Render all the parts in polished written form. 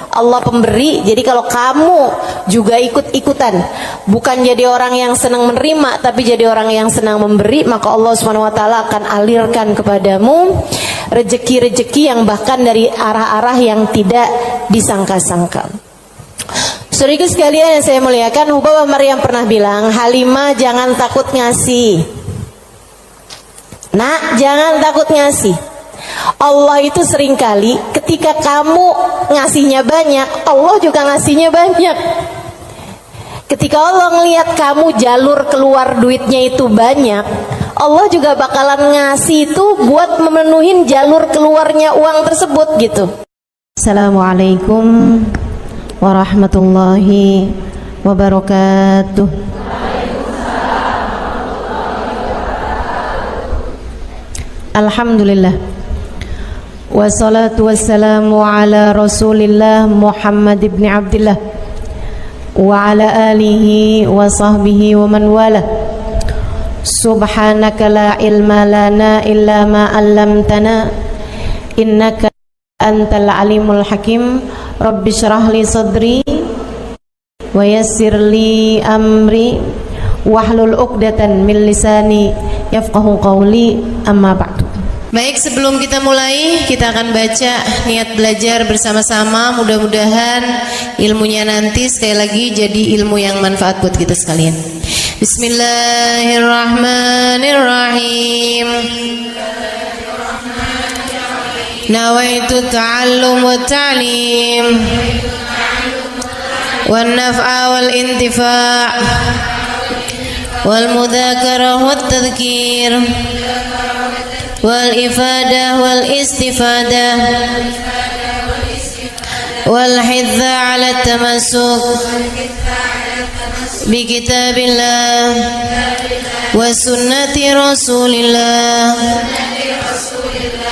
Allah pemberi. Jadi kalau kamu juga ikut-ikutan, bukan jadi orang yang senang menerima, tapi jadi orang yang senang memberi, maka Allah Subhanahu wa taala akan alirkan kepadamu rezeki-rezeki yang bahkan dari arah-arah yang tidak disangka-sangka. Saudara sekalian yang saya muliakan, Hubabah Maryam pernah bilang, Halimah jangan takut ngasih. Nak, jangan takut ngasih. Allah itu seringkali ketika kamu ngasihnya banyak, Allah juga ngasihnya banyak. Ketika Allah ngelihat kamu jalur keluar duitnya itu banyak, Allah juga bakalan ngasih itu buat memenuhin jalur keluarnya uang tersebut gitu. Assalamualaikum warahmatullahi wabarakatuh. Alhamdulillah, wassalatu wassalamu ala rasulillah Muhammad ibn Abdillah wa ala alihi wa sahbihi wa man wala. Subhanaka la ilma lana illa ma 'allamtana innaka antal alimul hakim. Rabbi syrah li sadri wa yassir li amri wahlul 'uqdatan min lisani yafqahu qawli, amma ba'du. Baik, sebelum kita mulai, kita akan baca niat belajar bersama-sama. Mudah-mudahan ilmunya nanti sekali lagi jadi ilmu yang manfaat buat kita sekalian. Bismillahirrahmanirrahim. Nawaitu ta'allum wa ta'lim wan naf'a wal intifa' wal mudzakarah wat tadhkir wal ifadah wal istifadah wal hidza 'ala tamassuk bi kitabillah wa sunnati rasulillah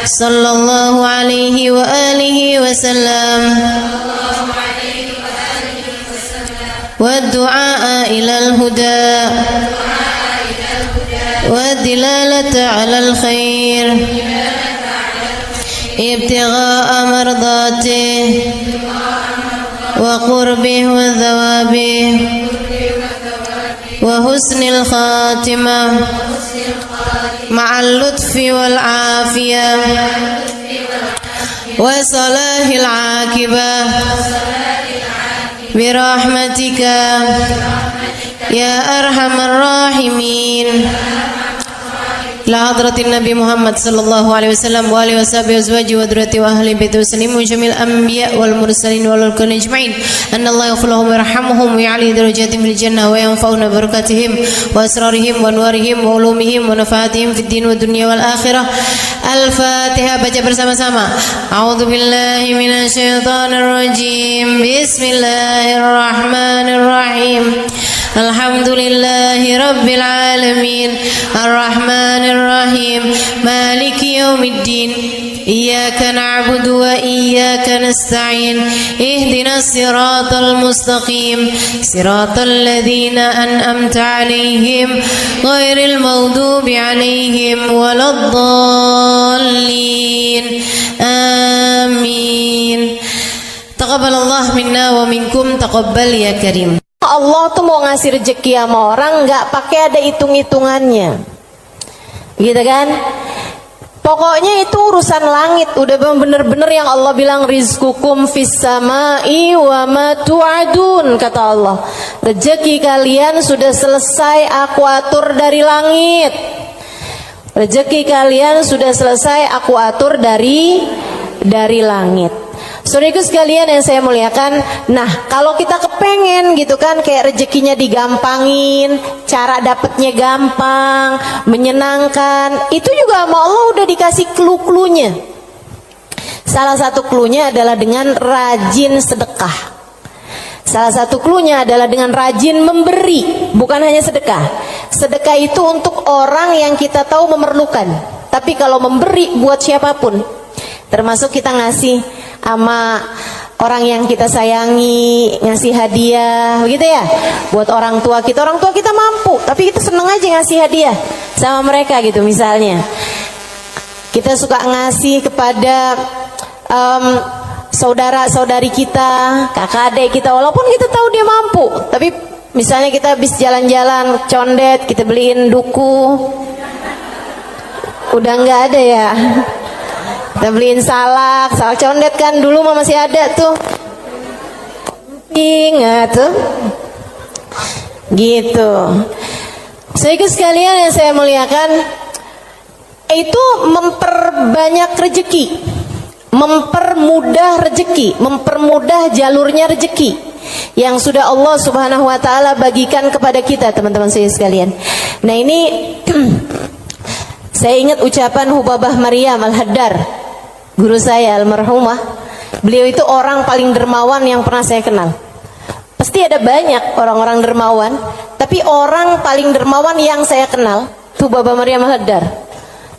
sallallahu alaihi wa alihi wasallam wa du'a ilal huda والدلالة على الخير ابتغاء مرضاته وقربه وثوابه وحسن الخاتمة مع اللطف والعافية وصلاح العاقبة برحمتك يا أرحم الراحمين. La hadratin Nabi Muhammad sallallahu alaihi wasallam wa alihi washabihi azwaji wa dzurriyyati wa ahli baiti wasallim wa jamil anbiya wal mursalin wal kulli ajma'in. Anna Allah yaghfir lahum wa yarhamuhum wa ya'li darajatihim fil jannah wa yanfa'una barakatihim wa asrarihim wa anwarihim wa ulumihim wa nafaatihim fid din wa dunya wal akhirah. Al-Fatihah, baca bersama-sama. A'udzu billahi minasy syaithanir rajim. Bismillahirrahmanirrahim. Alhamdulillahi rabbil alamin. Ar-Rahmanir Rahim. Maliki yaumiddin. Iyyaka na'budu wa iyyaka nasta'in. Ihdinas siratal mustaqim. Siratal ladzina an'amta 'alaihim ghairil maghdubi 'alaihim waladdallin. Amin. Taqabbalallahu minna wa minkum, taqabbal ya karim. Allah tuh mau ngasih rezeki sama orang nggak pakai ada hitung-hitungannya, gitu kan? Pokoknya itu urusan langit, udah bener-bener yang Allah bilang rizqukum fis samai wa ma tu'adun, kata Allah. Rezeki kalian sudah selesai aku atur dari langit. Rezeki kalian sudah selesai aku atur dari langit. Saudaraku sekalian yang saya muliakan, nah kalau kita kepengen gitu kan kayak rezekinya digampangin, cara dapetnya gampang, menyenangkan, itu juga sama Allah udah dikasih clue-cluenya. Salah satu cluenya adalah dengan rajin sedekah. Salah satu cluenya adalah dengan rajin memberi, bukan hanya sedekah. Sedekah itu untuk orang yang kita tahu memerlukan, tapi kalau memberi buat siapapun, termasuk kita ngasih sama orang yang kita sayangi, ngasih hadiah, begitu ya. Buat orang tua kita mampu, tapi kita seneng aja ngasih hadiah sama mereka gitu. Misalnya kita suka ngasih kepada saudara-saudari kita, kakak adik kita, walaupun kita tahu dia mampu, tapi misalnya kita habis jalan-jalan condet, kita beliin duku, udah nggak ada ya, kita beliin salak condet kan, dulu mah masih ada tuh, ingat tuh, gitu. Saudara sekalian yang saya muliakan, itu memperbanyak rezeki, mempermudah rezeki, mempermudah jalurnya rezeki yang sudah Allah Subhanahu wa taala bagikan kepada kita, teman-teman saya sekalian. Nah, ini saya ingat ucapan Hubabah Maryam Al-Haddar, guru saya almarhumah. Beliau itu orang paling dermawan yang pernah saya kenal. Pasti ada banyak orang-orang dermawan, tapi orang paling dermawan yang saya kenal itu Hubabah Maryam Al-Haddar.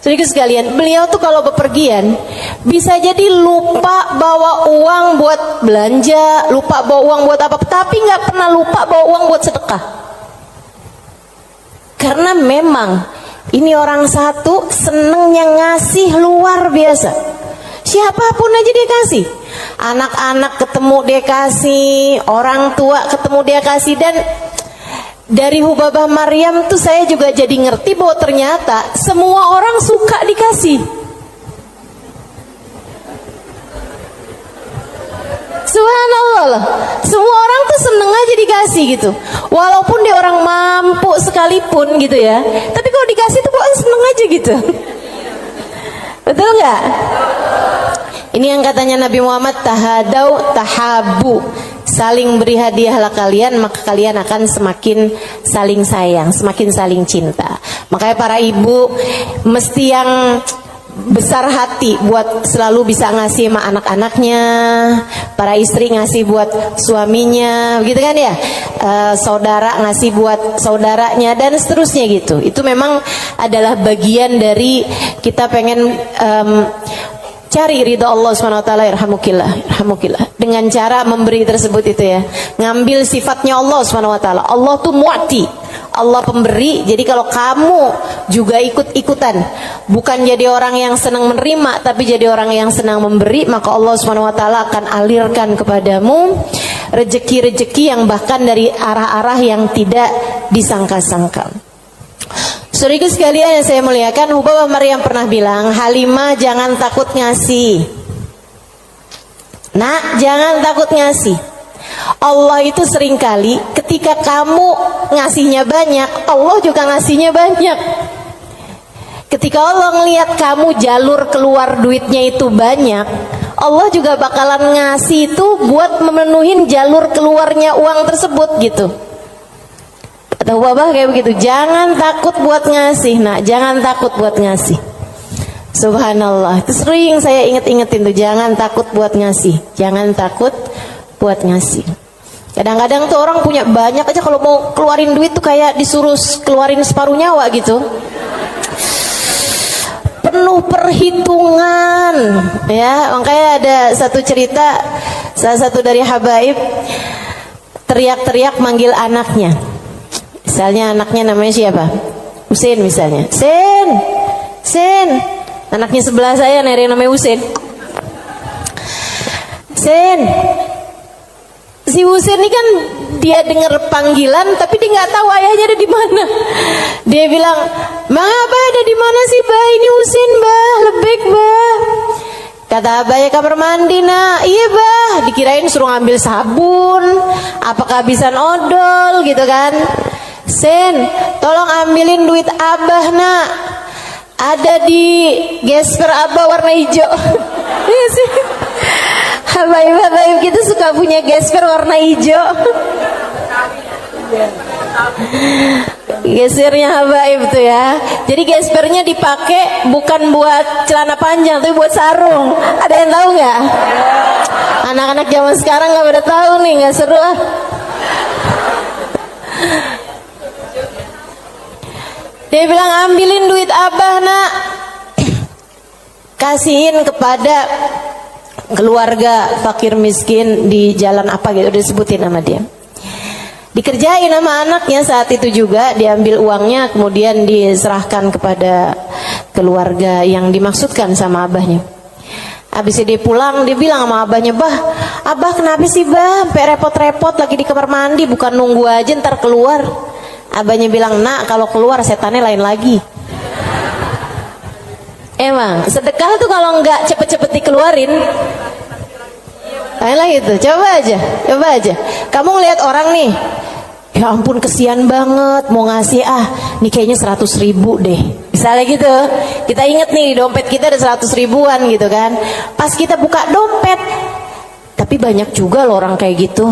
Sedikit sekalian, beliau tuh kalau bepergian bisa jadi lupa bawa uang buat belanja, lupa bawa uang buat apa, tapi nggak pernah lupa bawa uang buat sedekah. Karena memang ini orang satu senengnya ngasih luar biasa. Siapapun aja dia kasih. Anak-anak ketemu dia kasih, orang tua ketemu dia kasih. Dan dari Hubabah Maryam tuh saya juga jadi ngerti bahwa ternyata semua orang suka dikasih. Subhanallah lah. Semua orang tuh seneng aja dikasih gitu. Walaupun dia orang mampu sekalipun gitu ya, tapi kalau dikasih tuh kok seneng aja gitu. Betul nggak? Ini yang katanya Nabi Muhammad, tahadau tahabu, saling beri hadiahlah kalian, maka kalian akan semakin saling sayang, semakin saling cinta. Makanya para ibu mesti yang besar hati buat selalu bisa ngasih sama anak-anaknya, para istri ngasih buat suaminya, begitu kan ya, saudara ngasih buat saudaranya dan seterusnya gitu. Itu memang adalah bagian dari kita pengen cari ridha Allah SWT. Irhamukillah dengan cara memberi tersebut itu ya, ngambil sifatnya Allah SWT. Allah tuh mu'ti, Allah pemberi. Jadi kalau kamu juga ikut-ikutan, bukan jadi orang yang senang menerima, tapi jadi orang yang senang memberi, maka Allah SWT akan alirkan kepadamu rezeki-rezeki yang bahkan dari arah-arah yang tidak disangka-sangka. Saudara sekalian yang saya muliakan, Hubabah Maryam pernah bilang, Halimah jangan takut ngasih. Nak, jangan takut ngasih. Allah itu seringkali ketika kamu ngasihnya banyak, Allah juga ngasihnya banyak. Ketika Allah ngelihat kamu jalur keluar duitnya itu banyak, Allah juga bakalan ngasih itu buat memenuhin jalur keluarnya uang tersebut gitu. Atau Babah kayak begitu, jangan takut buat ngasih, nak, jangan takut buat ngasih. Subhanallah, itu sering saya inget-ingetin tuh, jangan takut buat ngasih, jangan takut buat ngasih. Kadang-kadang tuh orang punya banyak aja, kalau mau keluarin duit tuh kayak disuruh keluarin separuh nyawa gitu, penuh perhitungan ya. Makanya ada satu cerita, salah satu dari habaib teriak-teriak manggil anaknya. Misalnya anaknya namanya siapa? Husein misalnya. Sen. Anaknya sebelah saya ada yang namanya Husein. Sen. Si Husein ini kan dia dengar panggilan tapi dia nggak tahu ayahnya ada di mana. Dia bilang, "Bang Abah ada di mana sih, Bah? Ini Husein, Bah. Lebek, Bah." Kata Abah, ya kamar mandi, nak. Iya, Bah. Dikirain suruh ngambil sabun, apa kehabisan odol gitu kan. Sen, tolong ambilin duit Abah, nak. Ada di gesper Abah warna hijau. Iya sih. Habaib-habaib kita suka punya gesper warna hijau. Gespernya habaib tuh ya. Jadi gespernya dipakai bukan buat celana panjang, tapi buat sarung. Ada yang tahu nggak? Anak-anak zaman sekarang nggak pada tahu nih, nggak seru ah. Dia bilang, ambilin duit Abah, nak. Kasihin kepada keluarga fakir miskin di jalan apa gitu, disebutin sama dia. Dikerjain sama anaknya saat itu juga, diambil uangnya kemudian diserahkan kepada keluarga yang dimaksudkan sama abahnya. Habis dia pulang, dia bilang sama abahnya, "Bah, abah kenapa sih bah sampai repot-repot lagi di kamar mandi, bukan nunggu aja ntar keluar." Abahnya bilang, "Nak, kalau keluar setannya lain lagi." Emang sedekah tuh kalau nggak cepet-cepet dikeluarin lain lagi tuh. Coba aja kamu ngeliat orang nih, ya ampun kesian banget, mau ngasih nih kayaknya 100.000 deh, misalnya gitu. Kita inget nih di dompet kita ada 100 ribuan gitu kan. Pas kita buka dompet, tapi banyak juga loh orang kayak gitu,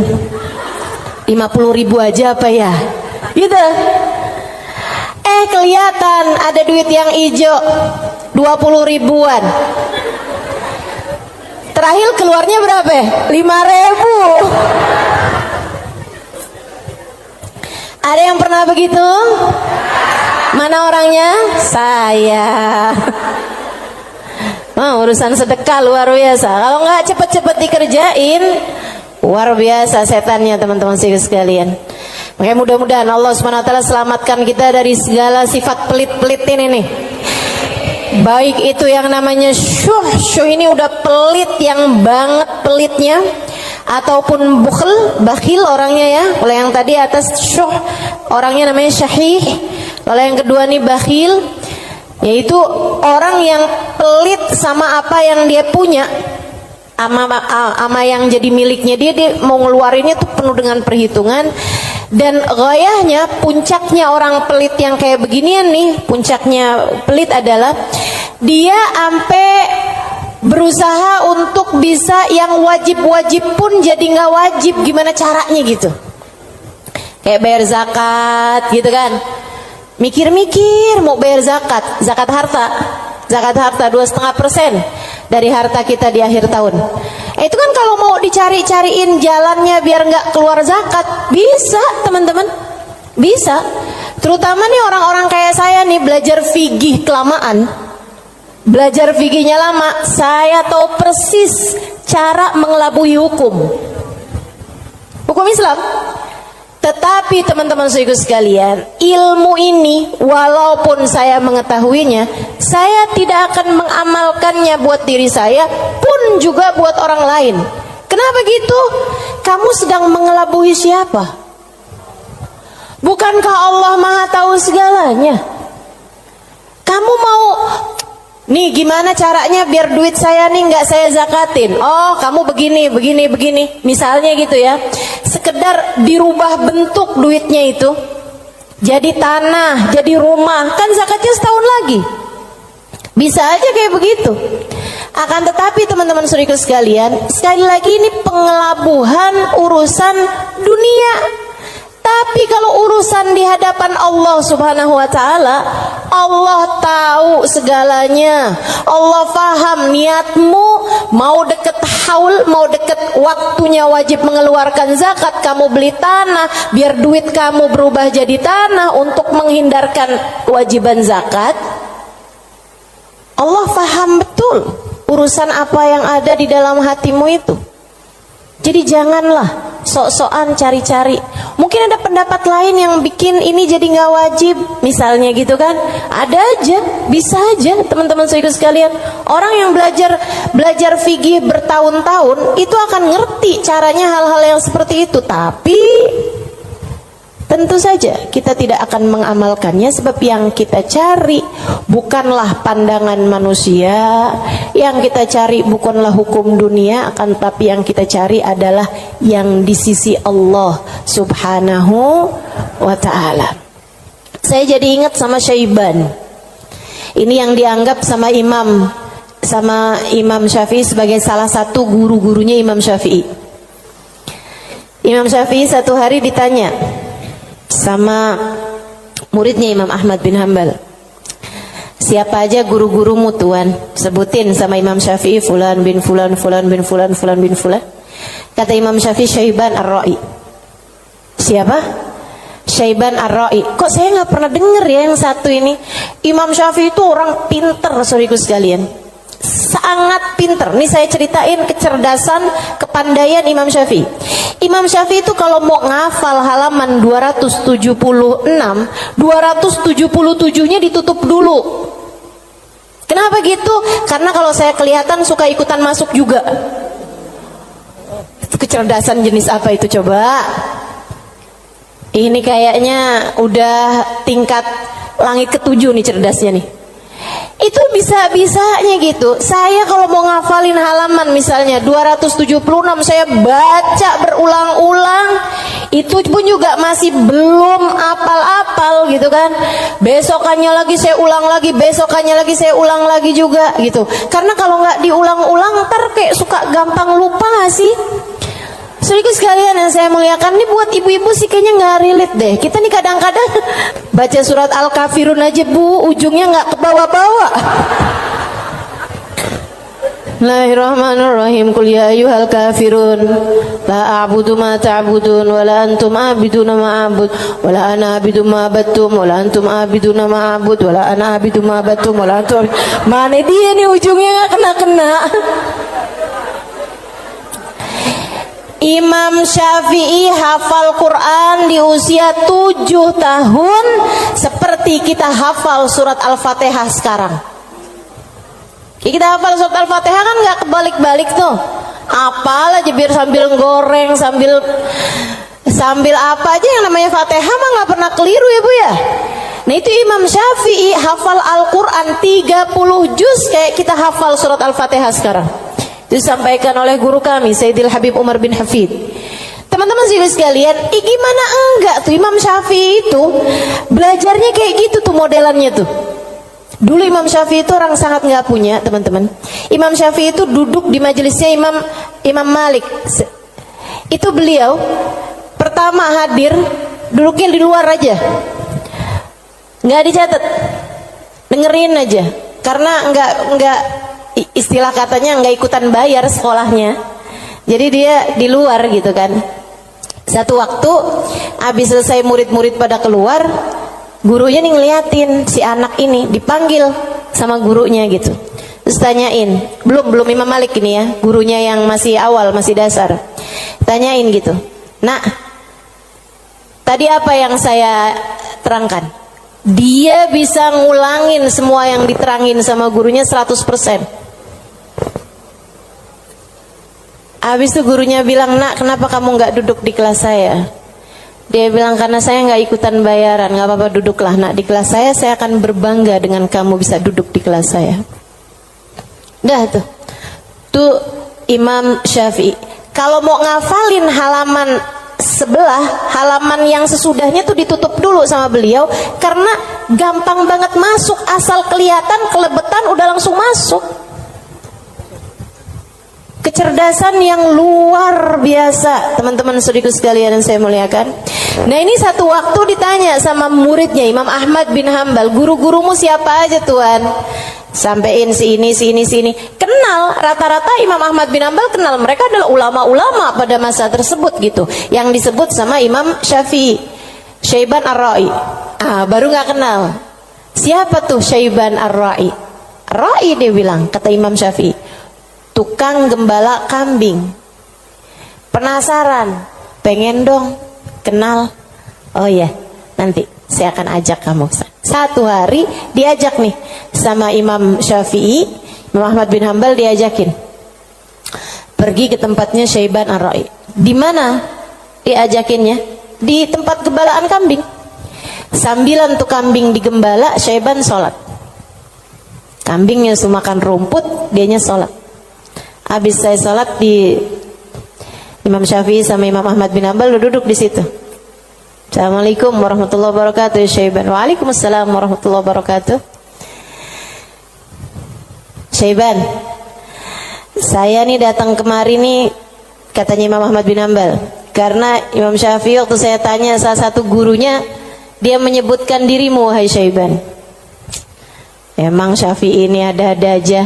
50.000 aja apa ya gitu. Kelihatan ada duit yang hijau 20 ribuan, terakhir keluarnya berapa? 5.000. Ada yang pernah begitu? Mana orangnya? Saya. Urusan sedekah luar biasa. Kalau nggak cepet-cepet dikerjain, luar biasa setannya teman-teman sekalian. Makanya mudah-mudahan Allah Subhanahu wa taala selamatkan kita dari segala sifat pelit-pelit ini nih. Baik itu yang namanya syuh ini udah pelit yang banget pelitnya, ataupun bakhil orangnya ya. Kalau yang tadi atas syuh orangnya namanya syahih. Kalau yang kedua nih bakhil, yaitu orang yang pelit sama apa yang dia punya, ama yang jadi miliknya dia mau ngeluarinnya tuh penuh dengan perhitungan. Dan gayahnya, puncaknya orang pelit yang kayak beginian nih, puncaknya pelit adalah dia sampai berusaha untuk bisa yang wajib-wajib pun jadi nggak wajib. Gimana caranya gitu? Kayak bayar zakat gitu kan, mikir-mikir mau bayar zakat harta 2,5% dari harta kita di akhir tahun. Itu kan kalau mau dicari-cariin jalannya biar nggak keluar zakat, bisa teman-teman, bisa. Terutama nih orang-orang kayak saya nih, belajar fikih kelamaan, belajar fikihnya lama, saya tahu persis cara mengelabui hukum Islam. Tetapi teman-teman sekalian, ilmu ini walaupun saya mengetahuinya, saya tidak akan mengamalkannya buat diri saya pun juga buat orang lain. Kenapa gitu? Kamu sedang mengelabui siapa? Bukankah Allah Maha tahu segalanya? Kamu mau nih gimana caranya biar duit saya nih nggak saya zakatin? Oh, kamu begini, misalnya gitu ya. Sekedar dirubah bentuk duitnya itu, jadi tanah, jadi rumah, kan zakatnya setahun lagi. Bisa aja kayak begitu. Akan tetapi teman-teman saudara sekalian, sekali lagi ini pengelabuhan urusan dunia. Tapi kalau urusan di hadapan Allah Subhanahu wa taala, Allah tahu segalanya. Allah paham niatmu, mau deket haul, mau deket waktunya wajib mengeluarkan zakat, kamu beli tanah biar duit kamu berubah jadi tanah untuk menghindarkan kewajiban zakat. Allah paham betul urusan apa yang ada di dalam hatimu itu. Jadi janganlah sok-sokan cari-cari. Mungkin ada pendapat lain yang bikin ini jadi nggak wajib, misalnya gitu kan? Ada aja, bisa aja teman-teman saudara sekalian. Orang yang belajar fikih bertahun-tahun itu akan ngerti caranya hal-hal yang seperti itu. Tapi tentu saja kita tidak akan mengamalkannya, sebab yang kita cari bukanlah pandangan manusia, yang kita cari bukanlah hukum dunia, akan tetapi yang kita cari adalah yang di sisi Allah Subhanahu wa ta'ala. Saya jadi ingat sama Syaiban. Ini yang dianggap sama Imam Syafi'i sebagai salah satu guru-gurunya Imam Syafi'i. Imam Syafi'i satu hari ditanya sama muridnya Imam Ahmad bin Hanbal, siapa aja guru-gurumu tuan? Sebutin sama Imam Syafi'i, fulan bin fulan, fulan bin fulan, fulan bin fulan. Kata Imam Syafi'i, Syaiban Ar-Ra'i. Siapa? Syaiban Ar-Ra'i. Kok saya nggak pernah dengar ya yang satu ini? Imam Syafi'i itu orang pinter, saudaraku sekalian, sangat pinter. Nih saya ceritain kecerdasan, kepandaian Imam Syafi'i. Imam Syafi'i itu kalau mau ngafal halaman 276, 277-nya ditutup dulu. Kenapa? Kenapa gitu? Karena kalau saya kelihatan suka ikutan masuk juga. Kecerdasan jenis apa itu coba? Ini kayaknya udah tingkat langit ke-7 nih cerdasnya nih. Itu bisa-bisanya gitu. Saya kalau mau ngafalin halaman misalnya 276, saya baca berulang-ulang, itu pun juga masih belum apal-apal gitu kan. Besokannya lagi saya ulang lagi, besokannya lagi saya ulang lagi juga gitu. Karena kalau nggak diulang-ulang ntar kayak suka gampang lupa nggak sih? Saudaraku sekalian yang saya muliakan, ini buat ibu-ibu sih kayaknya nggak relate deh. Kita nih kadang-kadang baca surat Al-Kafirun aja bu, ujungnya nggak ke bawah-bawah. Bismillahirrahmanirrahim. Qul ya ayyuhal kafirun la a'budu ma ta'budun wa la antum a'biduna ma a'bud wa la ana a'budu ma abattum wa la antum a'biduna ma a'bud wa la ana a'budu ma abattum wa la antum. Mana dia nih ujungnya nggak kena-kena. Imam Syafi'i hafal Quran di usia 7 tahun seperti kita hafal surat Al-Fatihah sekarang. Kita hafal surat Al-Fatihah kan gak kebalik-balik tuh. Apal aja biar sambil goreng, sambil apa aja yang namanya Fatihah mah gak pernah keliru ya bu ya. Nah itu Imam Syafi'i hafal Al-Quran 30 juz kayak kita hafal surat Al-Fatihah sekarang. Disampaikan oleh guru kami Sayyidil Habib Umar bin Hafid. Teman-teman sekalian, gimana enggak tuh Imam Syafi'i itu belajarnya kayak gitu tuh modelannya tuh. Dulu Imam Syafi'i itu orang sangat nggak punya teman-teman. Imam Syafi'i itu duduk di majelisnya Imam Malik. Itu beliau pertama hadir duduknya di luar aja, nggak dicatat, dengerin aja. Karena nggak istilah katanya nggak ikutan bayar sekolahnya, jadi dia di luar gitu kan. Satu waktu habis selesai murid-murid pada keluar, gurunya nih ngeliatin si anak ini dipanggil sama gurunya gitu. Terus tanyain, belum Imam Malik ini ya, gurunya yang masih awal, masih dasar. Tanyain gitu, nak, tadi apa yang saya terangkan? Dia bisa ngulangin semua yang diterangin sama gurunya 100%. Habis itu gurunya bilang, nak kenapa kamu nggak duduk di kelas saya? Dia bilang, karena saya nggak ikutan bayaran. Nggak apa-apa, duduklah nak di kelas saya akan berbangga dengan kamu bisa duduk di kelas saya. Dah tuh Imam Syafi'i. Kalau mau ngafalin halaman sebelah, halaman yang sesudahnya tuh ditutup dulu sama beliau, karena gampang banget masuk, asal kelihatan kelebetan udah langsung masuk. Kecerdasan yang luar biasa, teman-teman saudaraku sekalian yang saya muliakan. Nah ini satu waktu ditanya sama muridnya Imam Ahmad bin Hambal, guru-gurumu siapa aja tuan? Sampein si ini. Kenal, rata-rata Imam Ahmad bin Hambal kenal, mereka adalah ulama-ulama pada masa tersebut gitu. Yang disebut sama Imam Syafi'i, Syaiban Ar-Ra'i. Baru nggak kenal. Siapa tuh Syaiban Ar-Ra'i? Ra'i dia bilang, kata Imam Syafi'i, tukang gembala kambing. Penasaran, pengen dong kenal. Oh ya, nanti saya akan ajak kamu. Satu hari diajak nih sama Imam Syafi'i, Imam Ahmad bin Hambal diajakin pergi ke tempatnya Syaiban Ar-Ra'i. Di mana diajakinnya? Di tempat gembalaan kambing. Sambilan tuh kambing digembala, Syaiban sholat. Kambingnya sudah makan rumput, dianya sholat. Habis saya sholat di Imam Syafi'i sama Imam Ahmad bin Hambal duduk di situ. Assalamualaikum warahmatullahi wabarakatuh Syaiban. Waalaikumsalam warahmatullahi wabarakatuh. Syaiban, saya nih datang kemari nih, katanya Imam Ahmad bin Hambal, karena Imam Syafi'i waktu saya tanya salah satu gurunya, dia menyebutkan dirimu wahai Syaiban. Emang Syafi'i ini ada-ada aja.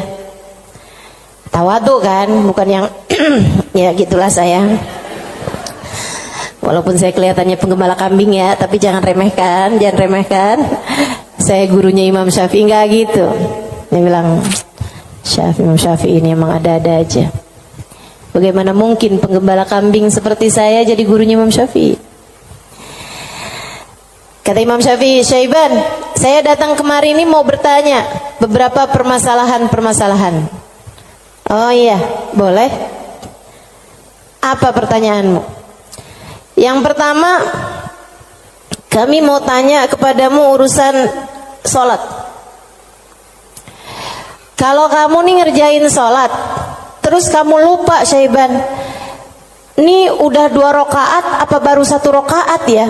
Tawadu kan, bukan yang ya gitulah saya. Walaupun saya kelihatannya penggembala kambing ya, tapi jangan remehkan. Saya gurunya Imam Syafi'i, enggak gitu. Dia bilang, Imam Syafi'i ini emang ada-ada aja. Bagaimana mungkin penggembala kambing seperti saya jadi gurunya Imam Syafi'i? Kata Imam Syafi'i, Syaiban, Saya datang kemari ini mau bertanya beberapa permasalahan-permasalahan. Oh iya, boleh. Apa pertanyaanmu? Yang pertama, kami mau tanya kepadamu urusan sholat. Kalau kamu nih ngerjain sholat, terus kamu lupa Syaiban, ini udah 2 rakaat apa baru 1 rakaat ya?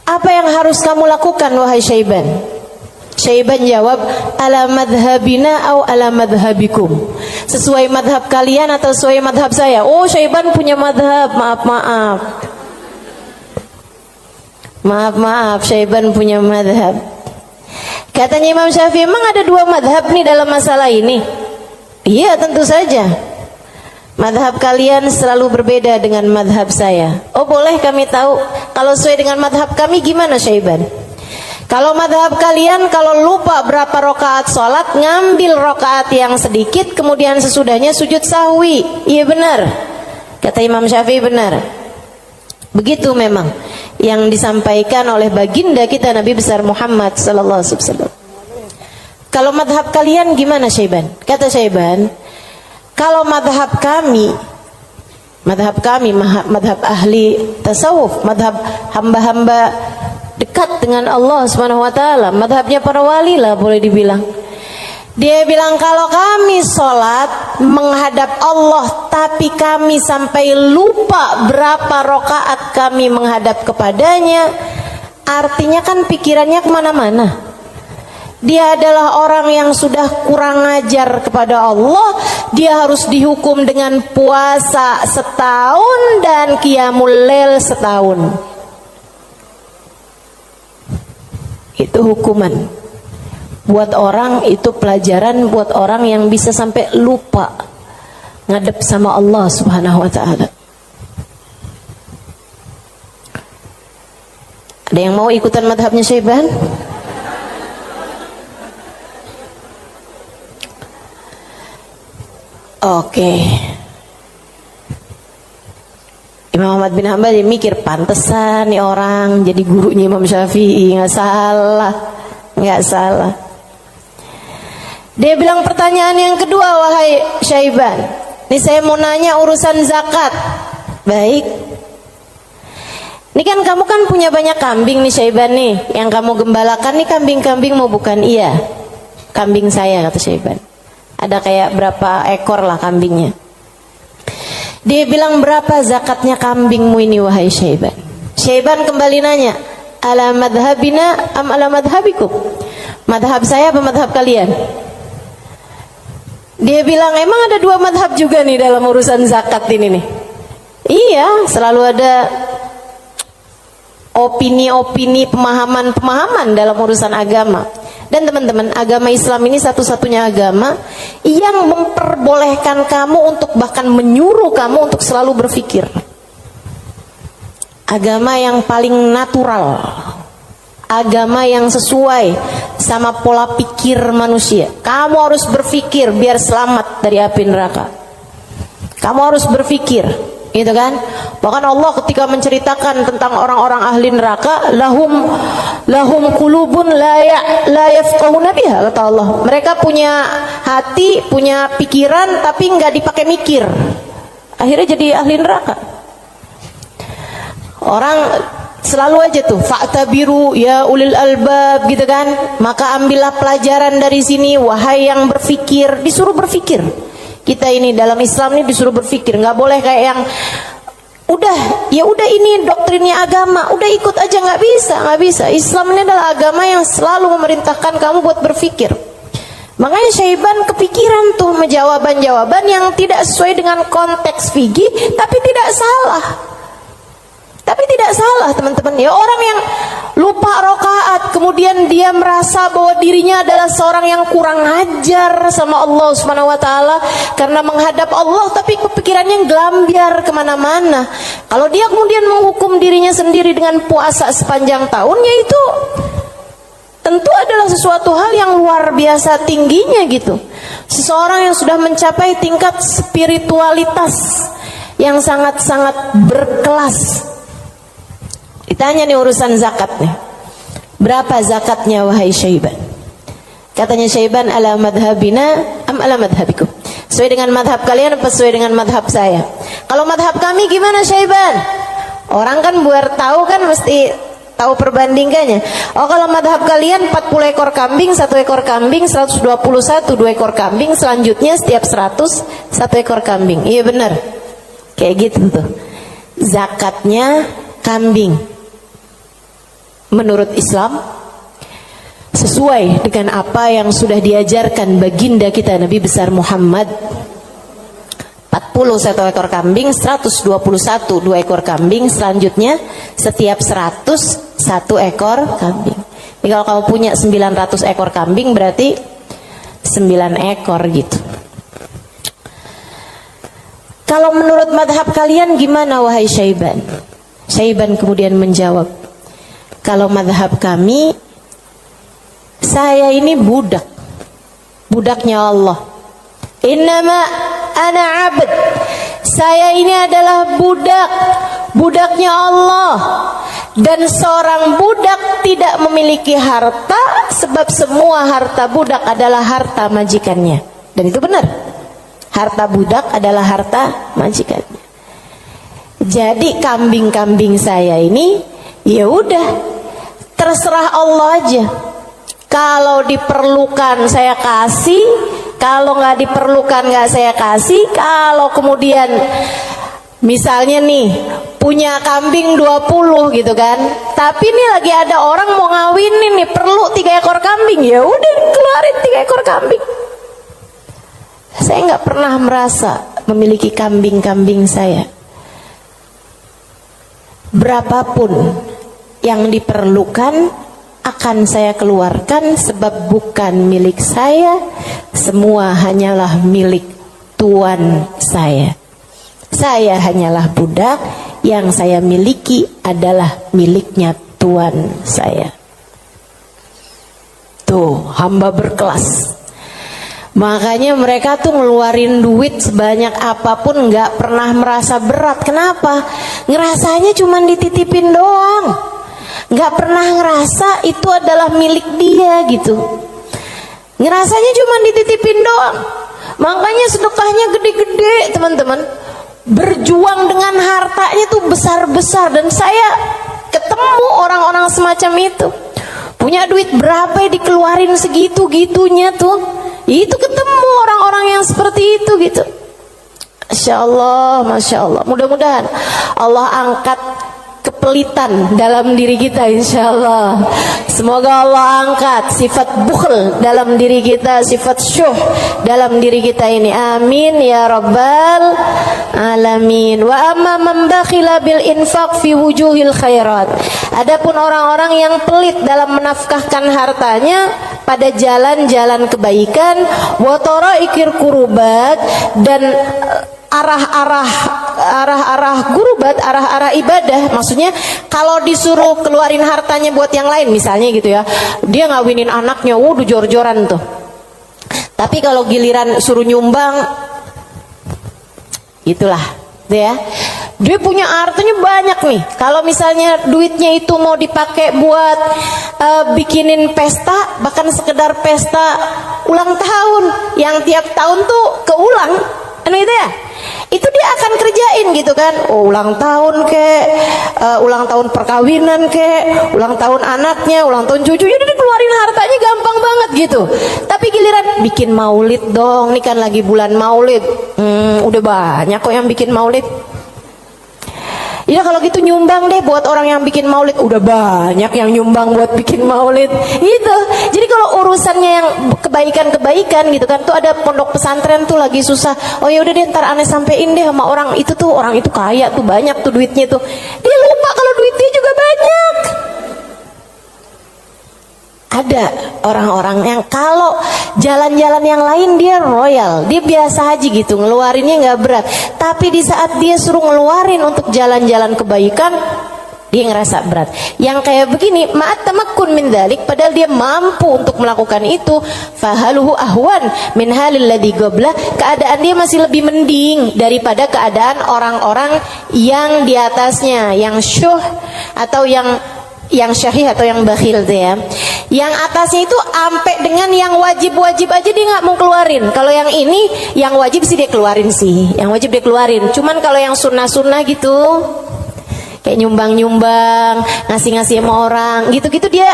Apa yang harus kamu lakukan wahai Syaiban? Syaiban jawab, ala madhabina au ala madhabikum. Sesuai madhab kalian atau sesuai madhab saya? Oh, Syaiban punya madhab, maaf, Syaiban punya madhab. Katanya Imam Syafi'i, memang ada 2 madhab nih dalam masalah ini? Iya, tentu saja. Madhab kalian selalu berbeda dengan madhab saya. Oh, boleh kami tahu kalau sesuai dengan madhab kami gimana Syaiban? Kalau madhab kalian, kalau lupa berapa rakaat sholat, ngambil rakaat yang sedikit, kemudian sesudahnya sujud sahwi. Iya benar, kata Imam Syafi'i, benar. Begitu memang yang disampaikan oleh baginda kita Nabi besar Muhammad sallallahu alaihi wasallam. Kalau madhab kalian gimana Syaiban? Kata Syaiban, kalau madhab kami, madhab ahli tasawuf, madhab hamba-hamba dekat dengan Allah Subhanahu wa taala, madhabnya para wali lah boleh dibilang. Dia bilang kalau kami sholat menghadap Allah tapi kami sampai lupa berapa rakaat kami menghadap kepadanya, artinya kan pikirannya kemana-mana. Dia adalah orang yang sudah kurang ajar kepada Allah. Dia harus dihukum dengan puasa setahun dan qiyamul lail setahun. Itu hukuman buat orang, itu pelajaran buat orang yang bisa sampai lupa ngadep sama Allah Subhanahu wa ta'ala. Ada yang mau ikutan madhabnya Syaiban? Oke. Imam Ahmad bin Hanbal dia mikir, pantesan nih orang jadi gurunya Imam Syafi'i. Nggak salah. Dia bilang pertanyaan yang kedua, wahai Syaiban, ini saya mau nanya urusan zakat. Baik. Ini kan kamu kan punya banyak kambing nih Syaiban nih, yang kamu gembalakan nih kambing-kambing mau bukan? Iya, kambing saya, kata Syaiban. Ada kayak berapa ekor lah kambingnya. Dia bilang, berapa zakatnya kambingmu ini wahai Syaiban? Syaiban kembali nanya, ala madhabina am ala madhabikum? Madhab saya apa madhab kalian? Dia bilang, emang ada 2 madhab juga nih dalam urusan zakat ini nih? Iya, selalu ada opini-opini, pemahaman-pemahaman dalam urusan agama. Dan teman-teman, agama Islam ini satu-satunya agama yang memperbolehkan kamu untuk, bahkan menyuruh kamu untuk selalu berpikir. Agama yang paling natural, agama yang sesuai sama pola pikir manusia. Kamu harus berpikir biar selamat dari api neraka. Kamu harus berpikir, gitu kan? Bahkan Allah ketika menceritakan tentang orang-orang ahli neraka, lahum qulubun la yafqahuna biha, kata Allah. Mereka punya hati, punya pikiran, tapi nggak dipakai mikir. Akhirnya jadi ahli neraka. Orang selalu aja tuh, fa'tabiru ya ulil albab, gitu kan? Maka ambillah pelajaran dari sini, wahai yang berpikir. Disuruh berpikir. Kita ini dalam Islam ini disuruh berpikir, nggak boleh kayak yang udah ini doktrinnya agama, udah ikut aja, nggak bisa. Islam ini adalah agama yang selalu memerintahkan kamu buat berpikir. Makanya Syaiban kepikiran tuh jawaban-jawaban yang tidak sesuai dengan konteks fikih, tapi tidak salah. Teman-teman. Ya, orang yang lupa rakaat kemudian dia merasa bahwa dirinya adalah seorang yang kurang ajar sama Allah Subhanahu wa taala karena menghadap Allah, tapi kepikirannya gelambiar kemana-mana. Kalau dia kemudian menghukum dirinya sendiri dengan puasa sepanjang tahun, yaitu tentu adalah sesuatu hal yang luar biasa tingginya gitu. Seseorang yang sudah mencapai tingkat spiritualitas yang sangat-sangat berkelas. Ditanya nih urusan zakat nih. Berapa zakatnya wahai Syaiban? Katanya Syaiban, ala madhabina am ala madhabikum? Sesuai dengan madhab kalian apa sesuai dengan madhab saya? Kalau madhab kami gimana Syaiban? Orang kan buat tahu kan mesti tahu perbandingannya. Oh kalau madhab kalian 40 ekor kambing, 1 ekor kambing, 121, 2 ekor kambing, selanjutnya setiap 100, 1 ekor kambing. Iya benar. Kayak gitu tuh. Zakatnya kambing. Menurut Islam sesuai dengan apa yang sudah diajarkan baginda kita Nabi besar Muhammad. 40 1 ekor kambing, 121 2 ekor kambing, selanjutnya setiap 100 1 ekor kambing. Jadi kalau kamu punya 900 ekor kambing berarti 9 ekor gitu. Kalau menurut madhab kalian gimana wahai Syaiban? Syaiban kemudian menjawab, kalau madhab kami, saya ini budak, budaknya Allah. Innama ana abd, saya ini adalah budak, budaknya Allah. Dan seorang budak tidak memiliki harta, sebab semua harta budak adalah harta majikannya. Dan itu benar, harta budak adalah harta majikannya. Jadi kambing-kambing saya ini, ya udah, terserah Allah aja. Kalau diperlukan saya kasih, kalau nggak diperlukan nggak saya kasih. Kalau kemudian misalnya nih punya kambing 20 gitu kan, tapi nih lagi ada orang mau ngawinin nih, perlu 3 ekor kambing, ya udah keluarin 3 ekor kambing. Saya nggak pernah merasa memiliki kambing-kambing saya. Berapapun yang diperlukan akan saya keluarkan, sebab bukan milik saya, semua hanyalah milik Tuan saya. Saya hanyalah budak, yang saya miliki adalah miliknya Tuan saya. Tuh, hamba berkelas. Makanya mereka tuh ngeluarin duit sebanyak apapun nggak pernah merasa berat. Kenapa? Ngerasanya cuma dititipin doang, nggak pernah ngerasa itu adalah milik dia gitu. Ngerasanya cuma dititipin doang. Makanya sedekahnya gede-gede teman-teman. Berjuang dengan hartanya tuh besar-besar. Dan saya ketemu orang-orang semacam itu. Punya duit berapa ya dikeluarin segitu-gitunya tuh. Itu ketemu orang-orang yang seperti itu gitu. Masya Allah, Masya Allah. Mudah-mudahan Allah angkat kepelitan dalam diri kita, insya Allah. Semoga Allah angkat sifat bukhl dalam diri kita, sifat syuh dalam diri kita ini. Amin ya rabbal alamin. Wa amma man bakhila bil infaq fi wujuhil khairat. Adapun orang-orang yang pelit dalam menafkahkan hartanya pada jalan-jalan kebaikan, wa taraikir kurubat, dan arah-arah gurubat, arah-arah ibadah. Maksudnya kalau disuruh keluarin hartanya buat yang lain misalnya gitu ya, dia ngawinin anaknya, udah jor-joran tuh. Tapi kalau giliran suruh nyumbang, itulah ya, dia punya hartanya banyak nih. Kalau misalnya duitnya itu mau dipakai buat bikinin pesta, bahkan sekedar pesta ulang tahun yang tiap tahun tuh keulang, itu ya, itu dia akan kerjain gitu kan. Ulang tahun ulang tahun perkawinan ulang tahun anaknya, ulang tahun cucunya, dia keluarin hartanya gampang banget gitu. Tapi giliran bikin maulid dong, ini kan lagi bulan maulid, udah banyak kok yang bikin maulid. Ya kalau gitu nyumbang deh buat orang yang bikin maulid, udah banyak yang nyumbang buat bikin maulid gitu. Jadi kalau urusannya yang kebaikan-kebaikan gitu kan, tuh ada pondok pesantren tuh lagi susah, oh ya udah deh ntar aneh sampein deh sama orang itu tuh, orang itu kaya tuh, banyak tuh duitnya tuh. Dia lupa kalau duitnya juga banyak. Ada orang-orang yang kalau jalan-jalan yang lain dia royal, dia biasa aja gitu, ngeluarinnya nggak berat. Tapi di saat dia suruh ngeluarin untuk jalan-jalan kebaikan, dia ngerasa berat. Yang kayak begini, ma'at tamakkun min dzalik, padahal dia mampu untuk melakukan itu, fahaluhu ahwan min halil ladzi qabla, keadaan dia masih lebih mending daripada keadaan orang-orang yang di atasnya, yang syuh atau yang yang syahih atau yang bakhil tuh ya. Yang atasnya itu sampai dengan yang wajib-wajib aja dia nggak mau keluarin. Kalau yang ini yang wajib sih dia keluarin sih. Yang wajib dia keluarin. Cuman kalau yang sunnah-sunnah gitu, kayak nyumbang-nyumbang, ngasih-ngasih sama orang, gitu-gitu dia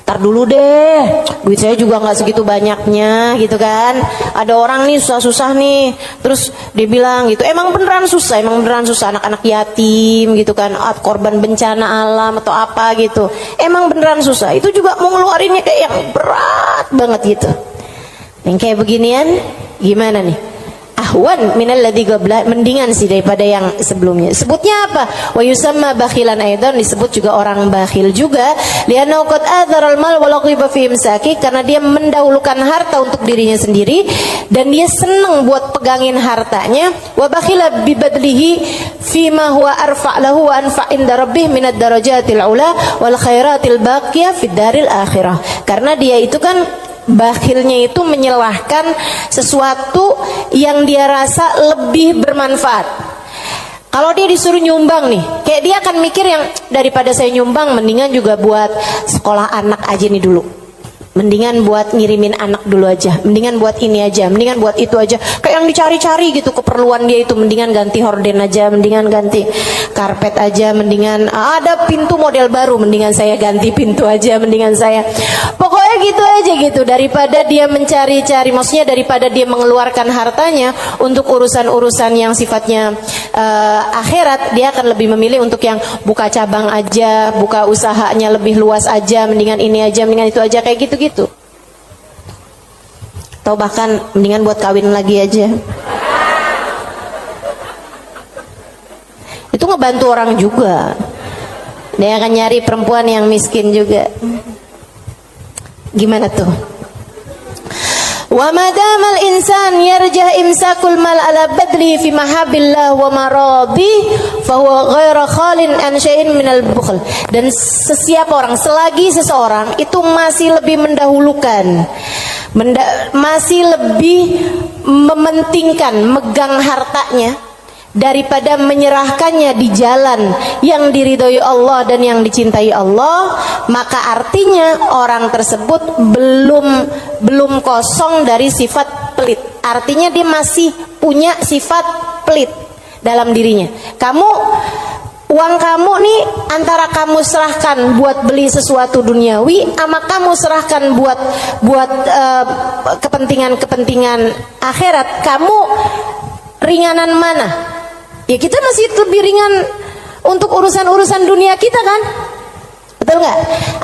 tar dulu deh, duit saya juga nggak segitu banyaknya gitu kan. Ada orang nih susah-susah nih, terus dia bilang gitu, emang beneran susah anak-anak yatim gitu kan, korban bencana alam atau apa gitu, emang beneran susah. Itu juga mau ngeluarinnya kayak yang berat banget gitu. Yang kayak beginian gimana nih? Ahwan minal ladzi qabla, mendingan sih daripada yang sebelumnya. Sebutnya apa? Wa yusamma bakhilan aidan, disebut juga orang bakhil juga. Li'annahu qad athara al-mal wa laqiba fi imsaki, karena dia mendahulukan harta untuk dirinya sendiri dan dia senang buat pegangin hartanya. Wa bakhila bi badlihi fi ma huwa arfa' lahu wa anfa' inda rabbih min ad-darajatil ula wal khairatil baqiyah fid daril akhirah. Karena dia itu kan bakhilnya itu menyelahkan sesuatu yang dia rasa lebih bermanfaat. Kalau dia disuruh nyumbang nih, kayak dia akan mikir yang daripada saya nyumbang, mendingan juga buat sekolah anak aja nih dulu, mendingan buat ngirimin anak dulu aja, mendingan buat ini aja, mendingan buat itu aja. Kayak yang dicari-cari gitu keperluan dia itu, mendingan ganti horden aja, mendingan ganti karpet aja, mendingan ada pintu model baru, mendingan saya ganti pintu aja, mendingan saya pokoknya gitu aja gitu. Daripada dia mencari-cari, maksudnya daripada dia mengeluarkan hartanya untuk urusan-urusan yang sifatnya akhirat, dia akan lebih memilih untuk yang buka cabang aja, buka usahanya lebih luas aja, mendingan ini aja, mendingan itu aja, kayak gitu. Atau bahkan mendingan buat kawin lagi aja. Itu ngebantu orang juga. Dia akan nyari perempuan yang miskin juga. Gimana tuh? Wa madamal insan yarjah imsakul mal ala badli fi mahabillah wa maradi fa huwa ghairu khalin an syai'in minal bukhl. Dan sesiapa orang, selagi seseorang itu masih lebih mendahulukan, masih lebih mementingkan megang hartanya daripada menyerahkannya di jalan yang diridhoi Allah dan yang dicintai Allah, maka artinya orang tersebut belum kosong dari sifat pelit. Artinya dia masih punya sifat pelit dalam dirinya. Uang kamu nih antara kamu serahkan buat beli sesuatu duniawi, sama kamu serahkan buat kepentingan akhirat, kamu ringanan mana? Ya kita masih lebih ringan untuk urusan-urusan dunia kita kan? Betul nggak?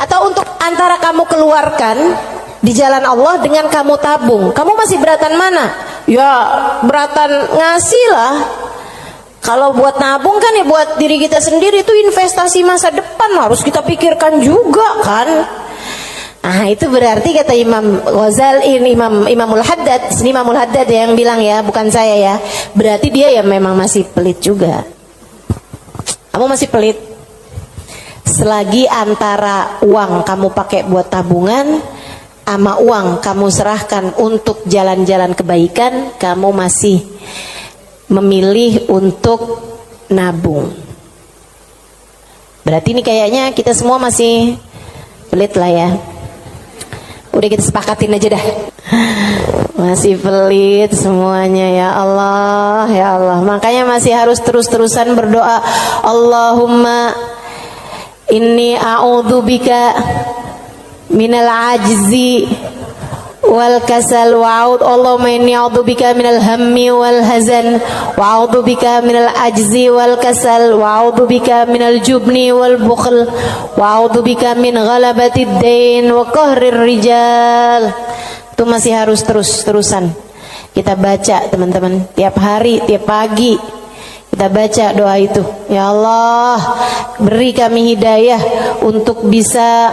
Atau untuk antara kamu keluarkan di jalan Allah dengan kamu tabung, kamu masih beratan mana? Ya beratan ngasih lah. Kalau buat nabung kan ya buat diri kita sendiri, itu investasi masa depan, harus kita pikirkan juga kan. Nah itu berarti kata Imam Ghazali, Imamul Haddad, ini Imamul Haddad yang bilang ya, bukan saya ya. Berarti dia ya memang masih pelit juga. Kamu masih pelit. Selagi antara uang kamu pakai buat tabungan sama uang kamu serahkan untuk jalan-jalan kebaikan, kamu masih memilih untuk nabung. Berarti ini kayaknya kita semua masih pelit lah ya. Udah kita sepakatin aja dah. Masih pelit semuanya, ya Allah, ya Allah. Makanya masih harus terus-terusan berdoa. Allahumma inni a'udzubika minal ajzi wal kasal wa'ud. Allahumma inni a'udzubika minal hammi wal hazan wa a'udzubika minal ajzi wal kasal wa a'udzubika minal jubni wal bukhl wa a'udzubika min ghalabatid dain wa qahrir rijal. Itu masih harus terus-terusan kita baca teman-teman, tiap hari, tiap pagi kita baca doa itu. Ya Allah, beri kami hidayah untuk bisa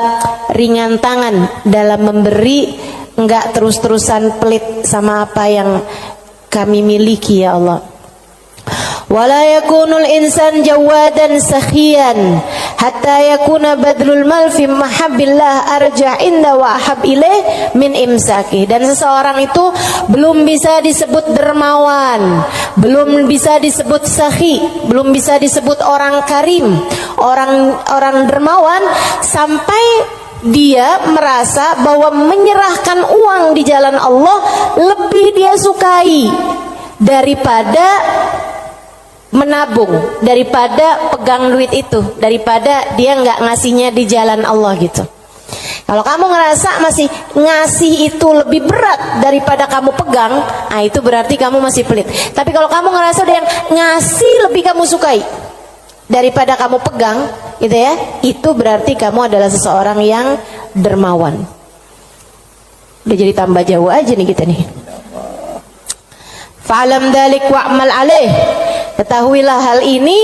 ringan tangan dalam memberi, enggak terus-terusan pelit sama apa yang kami miliki ya Allah. Wala yakunul insan jawadan sakhiyan hatta yakuna badlul mal fi mahabbillah arja inda wa ahab ilaih min imsaki. Dan seseorang itu belum bisa disebut dermawan, belum bisa disebut sakhi, belum bisa disebut orang karim, orang dermawan sampai dia merasa bahwa menyerahkan uang di jalan Allah lebih dia sukai daripada menabung, daripada pegang duit itu, daripada dia nggak ngasihnya di jalan Allah gitu. Kalau kamu ngerasa masih ngasih itu lebih berat daripada kamu pegang, nah itu berarti kamu masih pelit. Tapi kalau kamu ngerasa ada yang ngasih lebih kamu sukai daripada kamu pegang, gitu ya, itu berarti kamu adalah seseorang yang dermawan. Udah jadi tambah jauh aja nih kita nih. Fa'alam dalik wa'mal alaih. Ketahuilah hal ini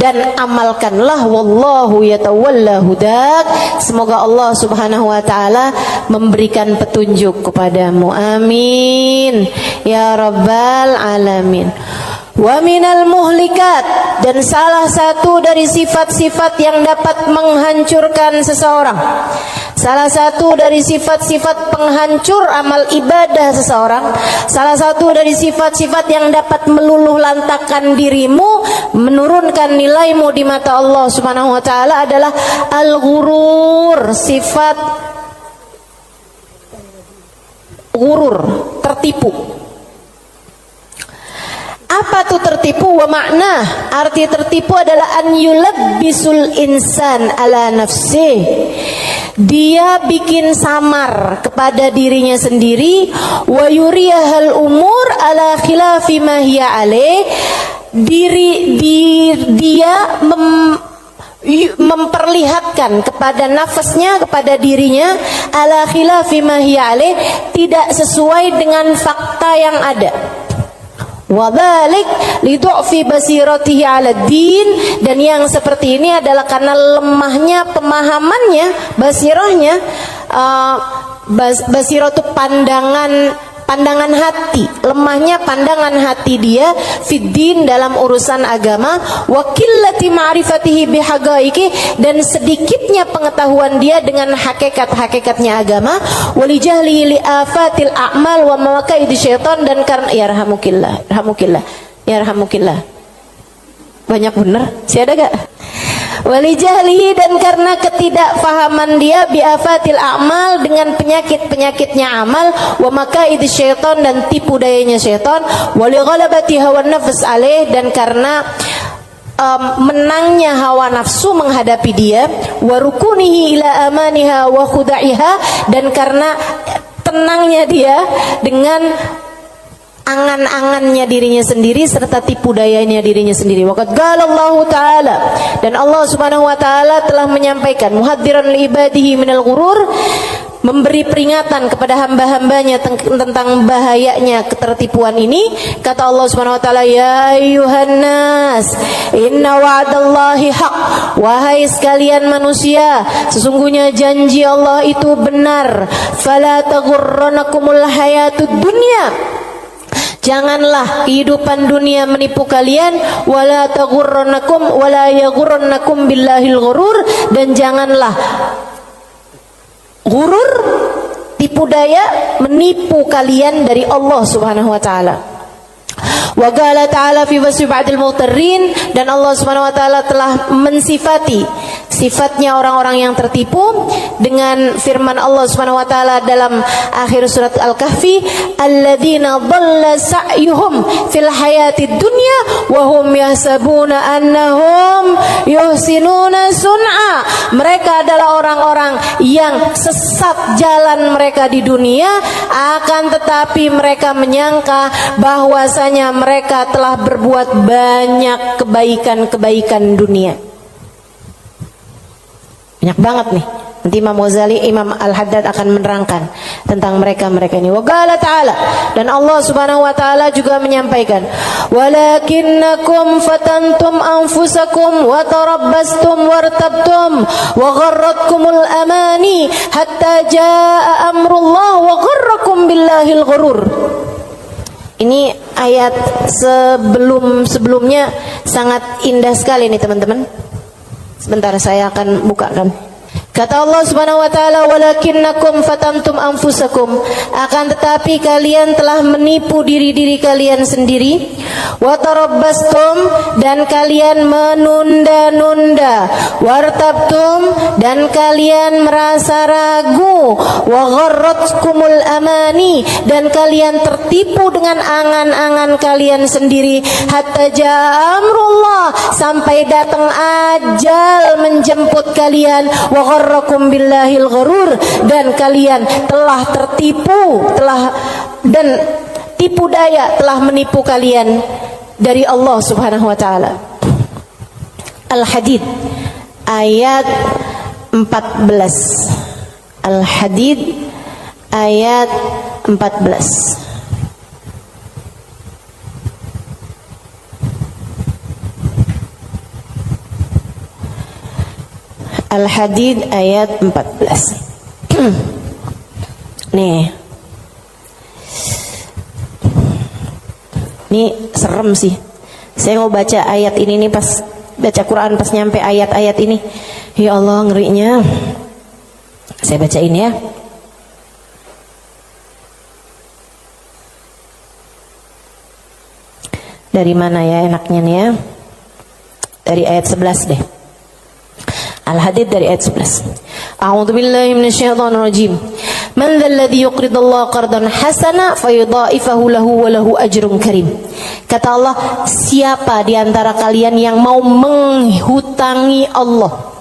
dan amalkanlah. Wallahu yatawalla hudak. Semoga Allah subhanahu wa ta'ala memberikan petunjuk kepadamu. Amin ya rabbal alamin. Wa minal muhlikat, dan salah satu dari sifat-sifat yang dapat menghancurkan seseorang, salah satu dari sifat-sifat penghancur amal ibadah seseorang, salah satu dari sifat-sifat yang dapat meluluh lantakkan dirimu, menurunkan nilaimu di mata Allah subhanahu wa ta'ala adalah al-ghurur, sifat ghurur, tertipu. Apa tuh tertipu? Wa makna, arti tertipu adalah an yulabbisul insan ala nafsih. Dia bikin samar kepada dirinya sendiri, wa yuriyahal umur ala khilafi ma hiya alaih. Dia memperlihatkan kepada nafasnya, kepada dirinya, ala khilafi ma hiya alaih, tidak sesuai dengan fakta yang ada. Wadhalik lidu'fi basiratihi 'ala din, dan yang seperti ini adalah karena lemahnya pemahamannya, basirahnya, basirah itu pandangan hati, lemahnya pandangan hati dia fiddin, dalam urusan agama, wa qillati ma'rifatihi bihaqaiqi, dan sedikitnya pengetahuan dia dengan hakikat-hakikatnya agama, walijahli li afatil a'mal wa mawaqa'id syaitan, dan karena yarhamukillah banyak bener sih, ada gak? Walijahlihi, dan karena ketidakfahaman dia biafatil a'mal, dengan penyakit-penyakitnya amal, wa makaid syaitan, dan tipu dayanya syaitan, walighalabati hawa nafs alaih, dan karena menangnya hawa nafsu menghadapi dia, wa rukunihi ila amaniha wa khuda'iha, dan karena tenangnya dia dengan angan-angannya dirinya sendiri serta tipu dayanya dirinya sendiri. Waqad qala Allah Ta'ala, dan Allah Subhanahu wa taala telah menyampaikan muhadziran li ibadihi minal ghurur, memberi peringatan kepada hamba-hambanya tentang bahayanya ketertipuan ini. Kata Allah Subhanahu wa taala, ya ayyuhan nas inna wa'dallahi haq, wahai sekalian manusia, sesungguhnya janji Allah itu benar. Fala taghurranakumul hayatud dunya, janganlah kehidupan dunia menipu kalian, wala taghurrannakum wala yaghurrannakum billahil ghurur, dan janganlah ghurur, tipu daya, menipu kalian dari Allah Subhanahu wa taala. Wa qala ta'ala fi wasfi ba'dil mughtarrin, dan Allah Subhanahu wa taala telah mensifati sifatnya orang-orang yang tertipu dengan firman Allah Subhanahu wa taala dalam akhir surat Al-Kahfi, alladzina dhalla sa'yuhum fil hayatid dunya wa hum yahsabuna annahum yuhsinuna sun'a. Mereka adalah orang-orang yang sesat jalan mereka di dunia, akan tetapi mereka menyangka bahwasanya mereka telah berbuat banyak kebaikan-kebaikan dunia. Banyak banget nih. Nanti Imam Ghazali, Imam Al-Haddad akan menerangkan tentang mereka-mereka ini. Wa qala ta'ala, dan Allah Subhanahu wa taala juga menyampaikan, walakinnakum fatantum anfusakum wa tarabbastum wartabtum wa gharratkumul amani hatta jaa amrullah wa gharrakum billahil ghurur. Ini ayat sebelumnya sangat indah sekali nih teman-teman. Sebentar saya akan bukakan. Kata Allah Subhanahu wa taala, walakinnakum fatantum anfusakum, akan tetapi kalian telah menipu diri-diri kalian sendiri, wa tarabbastum, dan kalian menunda-nunda, wartabtum, dan kalian merasa ragu, wa gharratkumul amani, dan kalian tertipu dengan angan-angan kalian sendiri, hatta jaa amrullah, sampai datang ajal menjemput kalian, wa gharrakum billahil gharur, dan kalian telah tertipu, dan tipu daya telah menipu kalian dari Allah Subhanahu wa taala. Al-Hadid ayat 14. Al-Hadid ayat 14. Al-Hadid ayat 14. Nih. Ini serem sih. Saya mau baca ayat ini nih, pas baca Quran pas nyampe ayat-ayat ini. Ya Allah, ngerinya. Saya bacain ya. Dari mana ya enaknya nih ya? Dari ayat 11 deh. Al-Hadid dari ayat 11. A'udzu billahi minasyaitonir rajim. Man dzalladzi yuqridullaha qardan hasana fayudha'ifahu lahu wa lahu ajrun karim. Kata Allah, siapa di antara kalian yang mau menghutangi Allah?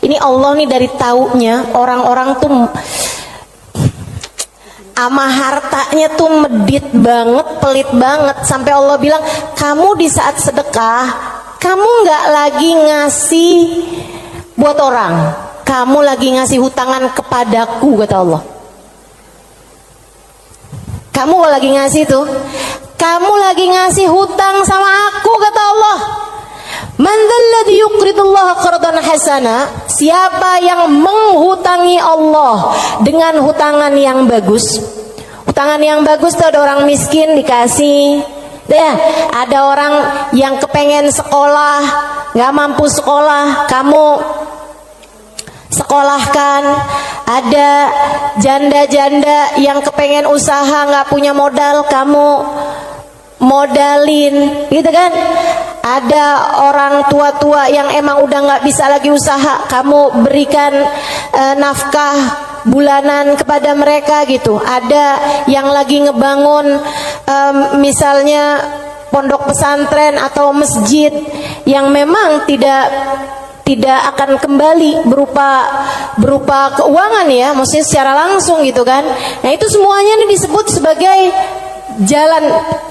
Ini Allah nih dari taunya orang-orang tuh ama hartanya tuh medit banget, pelit banget, sampai Allah bilang, kamu di saat sedekah, kamu nggak lagi ngasih buat orang, kamu lagi ngasih hutangan kepadaku, kata Allah. Kamu lagi ngasih tuh, kamu lagi ngasih hutang sama aku, kata Allah. Man dzalladzi yuqridullaha qardan hasana, siapa yang menghutangi Allah dengan hutangan yang bagus. Hutangan yang bagus tuh ada orang miskin dikasih. Ya, ada orang yang kepengen sekolah, nggak mampu sekolah, kamu sekolahkan. Ada janda-janda yang kepengen usaha, nggak punya modal, kamu modalin, gitu kan? Ada orang tua-tua yang emang udah nggak bisa lagi usaha, kamu berikan nafkah bulanan kepada mereka gitu. Ada yang lagi ngebangun misalnya pondok pesantren atau masjid yang memang tidak akan kembali berupa keuangan ya, maksudnya secara langsung gitu kan. Nah itu semuanya ini disebut sebagai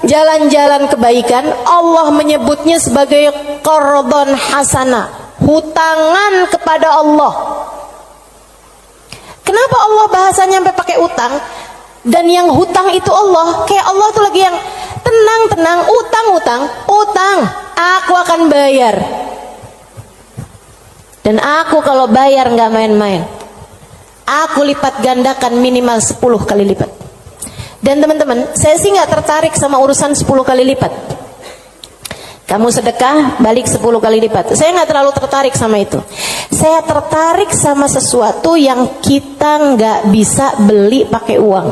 jalan-jalan kebaikan. Allah menyebutnya sebagai qardon hasana, hutangan kepada Allah. Kenapa Allah bahasanya sampai pakai utang? Dan yang hutang itu Allah, kayak Allah tuh lagi yang tenang, utang, aku akan bayar. Dan aku kalau bayar nggak main-main, aku lipat gandakan minimal 10 kali lipat. Dan teman-teman, saya sih nggak tertarik sama urusan 10 kali lipat. Kamu sedekah, balik 10 kali lipat. Saya nggak terlalu tertarik sama itu. Saya tertarik sama sesuatu yang kita nggak bisa beli pakai uang.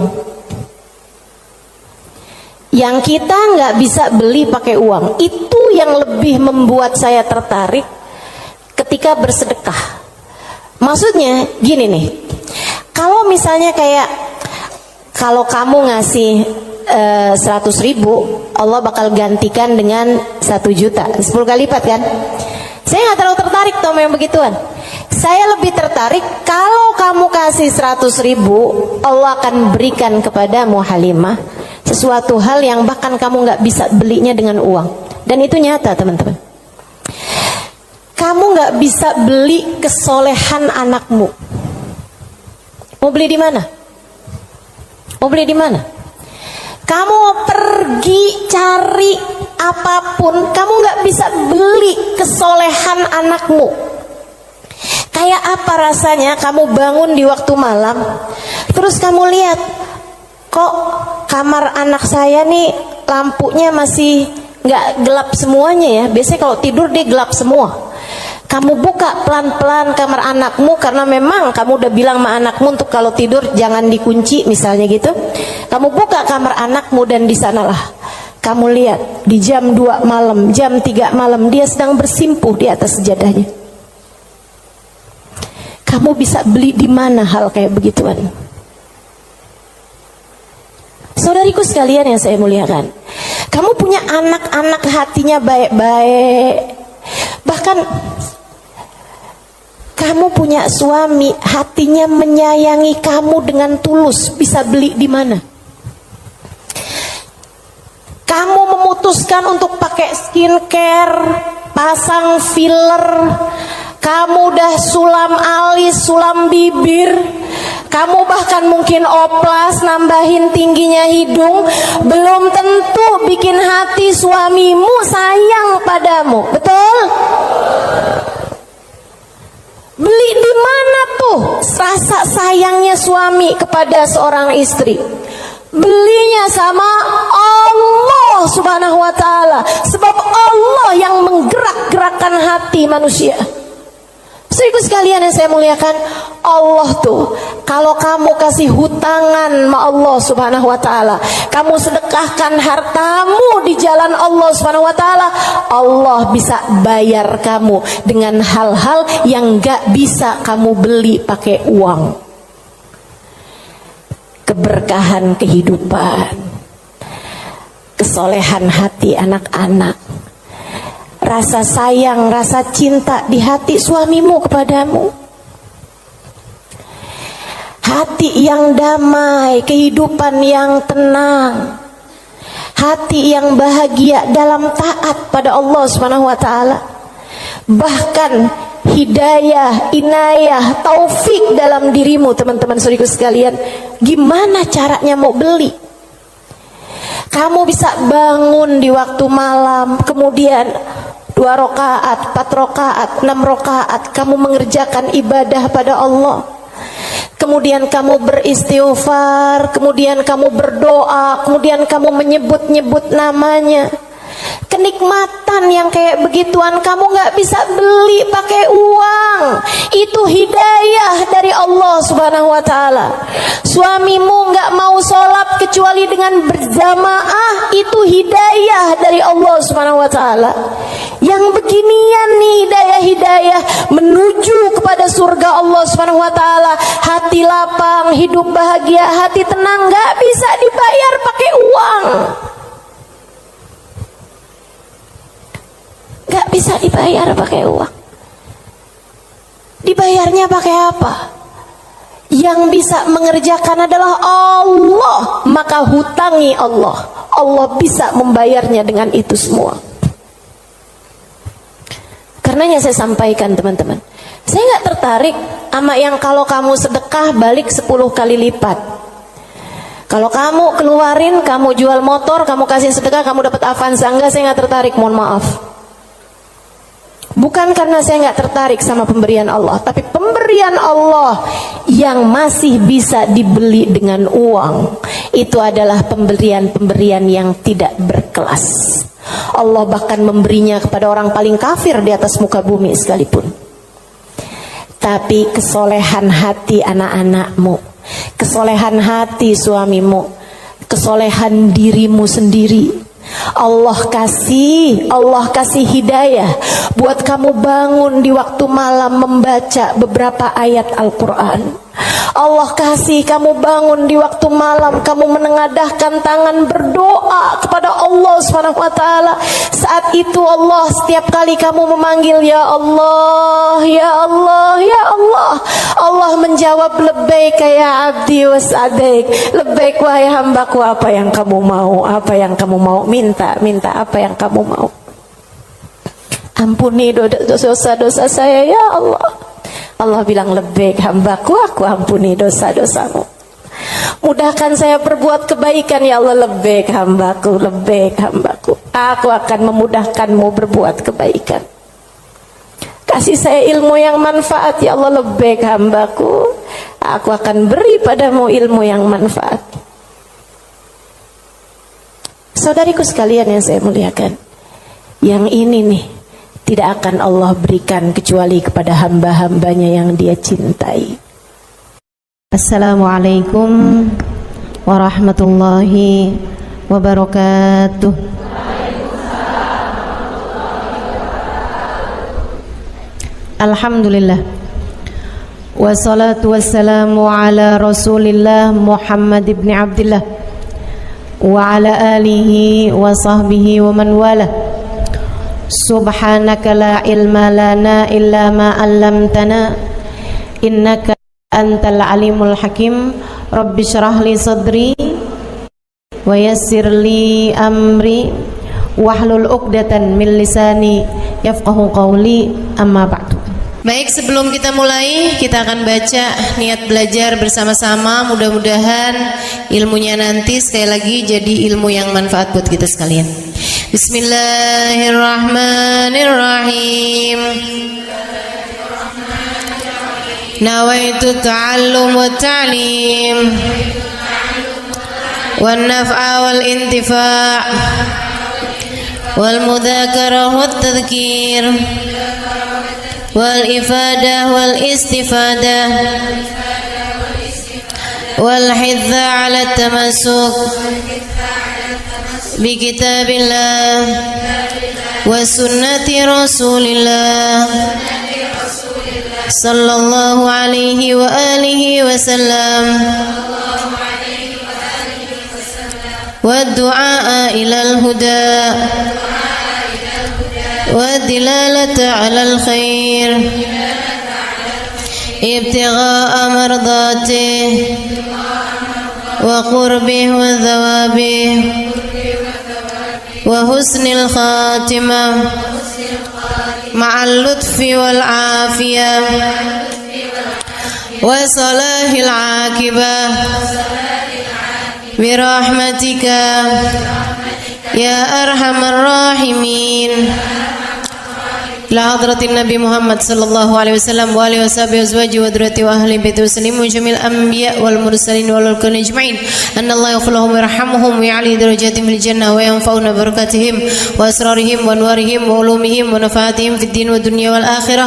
Yang kita nggak bisa beli pakai uang, itu yang lebih membuat saya tertarik ketika bersedekah. Maksudnya gini nih, kalau misalnya kayak kalau kamu ngasih 100.000, Allah bakal gantikan dengan 1 juta, 10 kali lipat kan? Saya nggak terlalu tertarik sama yang begituan. Saya lebih tertarik kalau kamu kasih 100.000, Allah akan berikan kepadamu Halimah sesuatu hal yang bahkan kamu nggak bisa belinya dengan uang. Dan itu nyata teman-teman. Kamu nggak bisa beli kesolehan anakmu. Mau beli di mana? Mau beli di mana? Kamu pergi cari apapun, kamu nggak bisa beli kesolehan anakmu. Kayak apa rasanya kamu bangun di waktu malam, terus kamu lihat, kok kamar anak saya nih lampunya masih nggak gelap semuanya ya. Biasanya kalau tidur dia gelap semua. Kamu buka pelan-pelan kamar anakmu, karena memang kamu udah bilang sama anakmu untuk kalau tidur jangan dikunci misalnya gitu. Kamu buka kamar anakmu dan di sanalah kamu lihat di jam 2 malam, jam 3 malam dia sedang bersimpuh di atas sejadahnya. Kamu bisa beli di mana hal kayak begituan? Saudariku sekalian yang saya muliakan, kamu punya anak-anak hatinya baik-baik. Bahkan kamu punya suami hatinya menyayangi kamu dengan tulus, bisa beli di mana? Kamu memutuskan untuk pakai skincare, pasang filler, kamu udah sulam alis, sulam bibir, kamu bahkan mungkin oplas, nambahin tingginya hidung, belum tentu bikin hati suamimu sayang padamu, betul? Beli di mana tuh rasa sayangnya suami kepada seorang istri? Belinya sama Allah Subhanahu wa ta'ala. Sebab Allah yang menggerak-gerakkan hati manusia. Saudaraku sekalian yang saya muliakan, Allah tuh kalau kamu kasih hutangan sama Allah Subhanahu wa ta'ala, kamu sedekahkan hartamu di jalan Allah Subhanahu wa ta'ala, Allah bisa bayar kamu dengan hal-hal yang gak bisa kamu beli pakai uang. Keberkahan kehidupan, kesolehan hati anak-anak, rasa sayang, rasa cinta di hati suamimu kepadamu, hati yang damai, kehidupan yang tenang, hati yang bahagia dalam taat pada Allah Subhanahu wa ta'ala. Bahkan hidayah, inayah, taufik dalam dirimu, teman-teman saudaraku sekalian. Gimana caranya mau beli? Kamu bisa bangun di waktu malam, kemudian 2 rakaat, 4 rakaat, 6 rakaat kamu mengerjakan ibadah pada Allah. Kemudian kamu beristighfar, kemudian kamu berdoa, kemudian kamu menyebut-nyebut namanya. Kenikmatan yang kayak begituan kamu gak bisa beli pakai uang. Itu hidayah dari Allah Subhanahu wa ta'ala. Suamimu gak mau sholat kecuali dengan berjamaah, itu hidayah dari Allah Subhanahu wa ta'ala. Yang beginian nih hidayah-hidayah menuju kepada surga Allah Subhanahu wa ta'ala. Hati lapang, hidup bahagia, hati tenang, gak bisa dibayar pakai uang. Gak bisa dibayar pakai uang. Dibayarnya pakai apa? Yang bisa mengerjakan adalah Allah. Maka hutangi Allah. Allah bisa membayarnya dengan itu semua. Karenanya saya sampaikan teman-teman, saya gak tertarik sama yang kalau kamu sedekah balik 10 kali lipat. Kalau kamu keluarin, kamu jual motor, kamu kasih sedekah, kamu dapat Avanza. Enggak, saya gak tertarik, mohon maaf. Bukan karena saya nggak tertarik sama pemberian Allah, tapi pemberian Allah yang masih bisa dibeli dengan uang, itu adalah pemberian-pemberian yang tidak berkelas. Allah bahkan memberinya kepada orang paling kafir di atas muka bumi sekalipun. Tapi kesolehan hati anak-anakmu, kesolehan hati suamimu, kesolehan dirimu sendiri, Allah kasih hidayah buat kamu bangun di waktu malam membaca beberapa ayat Al-Quran. Allah kasih kamu bangun di waktu malam, kamu menengadahkan tangan berdoa kepada Allah Subhanahu wa ta'ala. Saat itu Allah, setiap kali kamu memanggil ya Allah, ya Allah, ya Allah, Allah menjawab labbaik ya abdi was'adaik. Labbaik wahai hambaku, apa yang kamu mau, apa yang kamu mau, minta apa yang kamu mau. Ampuni dosa-dosa saya ya Allah. Allah bilang labbaik hambaku, aku ampuni dosa-dosamu. Mudahkan saya berbuat kebaikan ya Allah, labbaik hambaku, labbaik hambaku. Aku akan memudahkanmu berbuat kebaikan. Kasih saya ilmu yang manfaat ya Allah, labbaik hambaku. Aku akan beri padamu ilmu yang manfaat. Saudariku sekalian yang saya muliakan, yang ini nih tidak akan Allah berikan kecuali kepada hamba-hambanya yang Dia cintai. Assalamualaikum warahmatullahi wabarakatuh. Alhamdulillah, wassalatu wassalamu ala Rasulillah Muhammad ibn Abdillah wa ala alihi wa sahbihi wa man wala. Subhanaka la ilma lana illa ma 'allamtana innaka antal alimul hakim. Rabbi syrah li sadri wa yassir li amri wahlul 'uqdatan min lisani yafqahu qawli, amma ba'du. Baik, sebelum kita mulai, kita akan baca niat belajar bersama-sama. Mudah-mudahan ilmunya nanti sekali lagi jadi ilmu yang manfaat buat kita sekalian. Bismillahirrahmanirrahim. Nawaitu ta'allum wa ta'lim wan naf'a wal intifa' wal mudzakarah wat tadhkir wal ifadah wal istifadah wal hidza ala tamassuk bi kitabillah wa sunnati rasulillah sallallahu alaihi wa alihi wa sallam wa du'a ila al-huda والدلالة على الخير ابتغاء مرضاته وقربه وثوابه وحسن الخاتمة مع اللطف والعافية وصلاح العاقبة برحمتك يا أرحم الراحمين. إلى حضرة النبي محمد صلى الله عليه وسلم وآله وصحبه وأزواجه وذريته وأهل بيته وسلم وجميع الأنبياء والمرسلين والكون أجمعين أن الله يغفر لهم ويرحمهم ويعلي درجاتهم في الجنة وينفعنا ببركاتهم وأسرارهم وأنوارهم وعلومهم ونفعاتهم في الدين والدنيا والآخرة.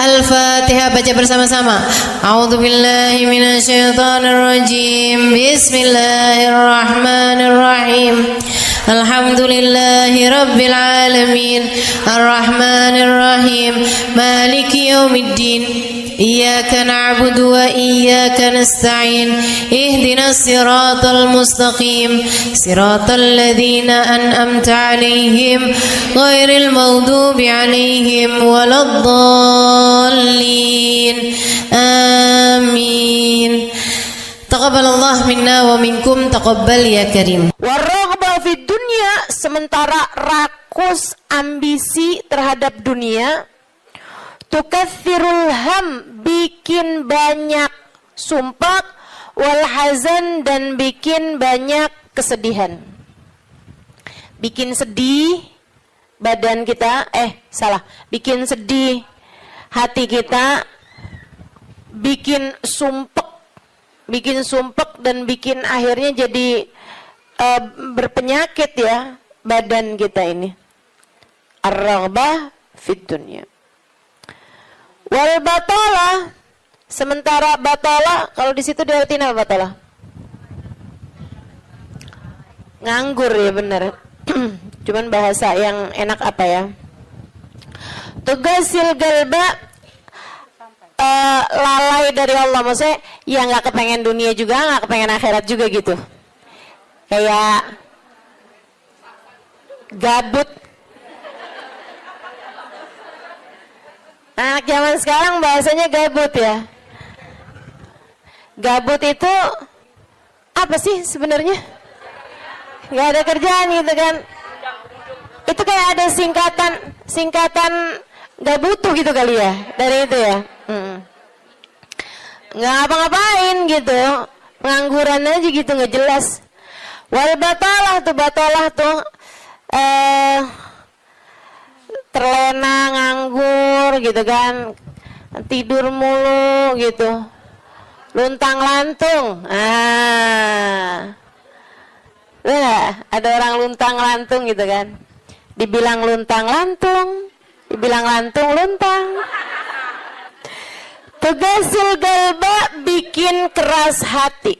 الفاتحة. Baca bersama-sama. A'udzu billahi minasyaitonir rajim. Bismillahirrahmanirrahim. Alhamdulillahi rabbil alamin. Arrahmanir rahim. Maliki yaumiddin. Iyyaka na'budu wa iyyaka nasta'in. Ihdinas siratal mustaqim. Siratal ladzina an'amta 'alaihim ghairil maghdubi 'alaihim waladdallin. Amin. Taqabbalallah minna wa minkum, taqabbal ya karim. Warraghbah fid dunya, sementara rakus ambisi terhadap dunia, tukathirul ham, bikin banyak sumpah, wal hazan, dan bikin banyak kesedihan. Bikin sedih badan kita, bikin sedih hati kita, bikin sumpek dan bikin akhirnya jadi berpenyakit ya badan kita ini. Ar-raghbah fid dunya. Wal batalah, sementara batalah, kalau di situ diartiin apa batalah? Nganggur ya, benar. Cuman bahasa yang enak apa ya? Tugasil galba, lalai dari Allah, maksudnya ya nggak kepengen dunia juga, nggak kepengen akhirat juga gitu, kayak gabut. Anak zaman sekarang bahasanya gabut ya. Gabut itu apa sih sebenarnya? Nggak ada kerjaan gitu kan? Itu kayak ada singkatan nggak butuh gitu kali ya dari itu ya. Nggak ngapa-ngapain gitu, pengangguran aja gitu, nggak jelas. Wal batalah tuh terlena, nganggur gitu kan, tidur mulu gitu, luntang lantung. Nah, ada orang luntang-lantung gitu kan. Dibilang luntang-lantung, dibilang lantung-luntang. Tugasul galba, bikin keras hati.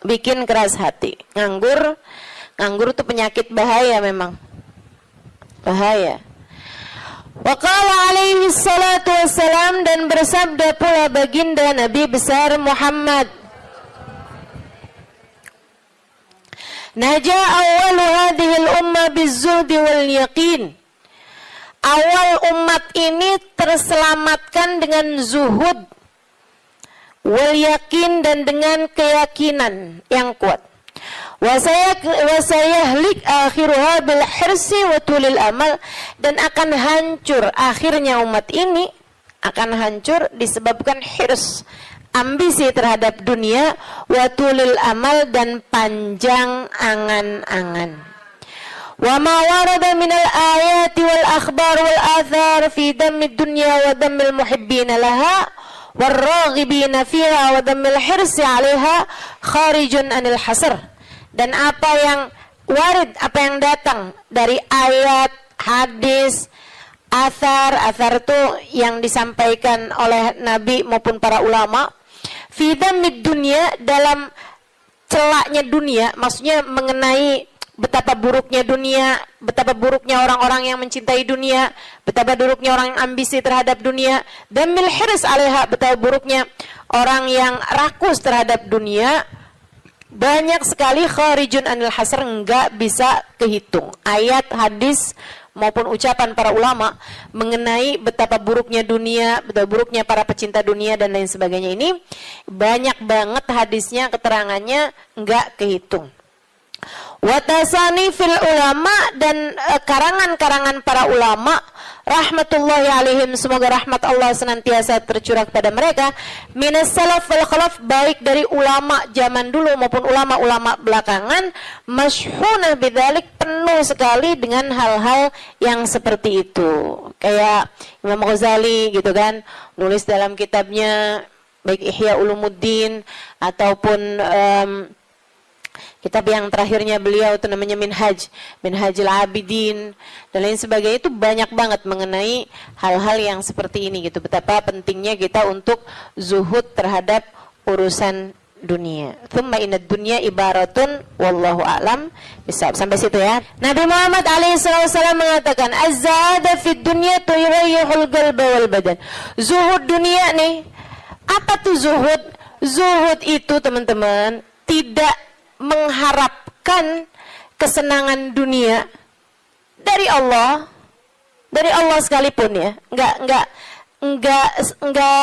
Bikin keras hati. Nganggur tuh penyakit bahaya memang. Bahaya. Wa qala alaihi salatu wassalam, dan bersabda pula baginda Nabi besar Muhammad, Naja awalu hadhil umma bizzuhdi wal yaqin. Awal umat ini terselamatkan dengan zuhud wal yakin, dan dengan keyakinan yang kuat. Wasayahlik akhiruha bil hirsi wa tulil amal, dan akan hancur akhirnya umat ini, akan hancur disebabkan hirs, ambisi terhadap dunia, wa tulil amal, dan panjang angan-angan. Wa ma warada minal ayati wal akhbar wal athar fi dammi dunya wa dammil muhibbina laha warraghibina fiha wa dammil hirsi 'alaiha kharijun anil hasr. Dan apa yang warid, apa yang datang dari ayat, hadis, athar itu yang disampaikan oleh Nabi maupun para ulama, fi dammid dunya, dalam celaknya dunia, maksudnya mengenai betapa buruknya dunia, betapa buruknya orang-orang yang mencintai dunia, betapa buruknya orang yang ambisi terhadap dunia, dan mil hirs 'alaiha, betapa buruknya orang yang rakus terhadap dunia. Banyak sekali kharijun anil hasr, enggak bisa kehitung. Ayat, hadis maupun ucapan para ulama mengenai betapa buruknya dunia, betapa buruknya para pecinta dunia dan lain sebagainya, ini banyak banget hadisnya, keterangannya enggak kehitung. Watasani fil ulama, dan karangan-karangan para ulama rahmatullahi alaihim, semoga rahmat Allah senantiasa tercurah pada mereka, minas salaf wal khalaf, baik dari ulama zaman dulu maupun ulama-ulama belakangan, masyhuna bidzalik, penuh sekali dengan hal-hal yang seperti itu. Kayak Imam Ghazali gitu kan, nulis dalam kitabnya baik Ihya Ulumuddin ataupun kitab yang terakhirnya beliau itu namanya Minhajul Abidin dan lain sebagainya, itu banyak banget mengenai hal-hal yang seperti ini gitu. Betapa pentingnya kita untuk zuhud terhadap urusan dunia. Tsumma inad dunya ibaratun wallahu a'lam bisawab. Sampai situ ya. Nabi Muhammad alaihissalam mengatakan, az-zahada fid dunya tuyrayyihul qalba wal badan. Zuhud dunia nih. Apa tuh zuhud? Zuhud itu teman-teman tidak mengharapkan kesenangan dunia dari Allah sekalipun ya, enggak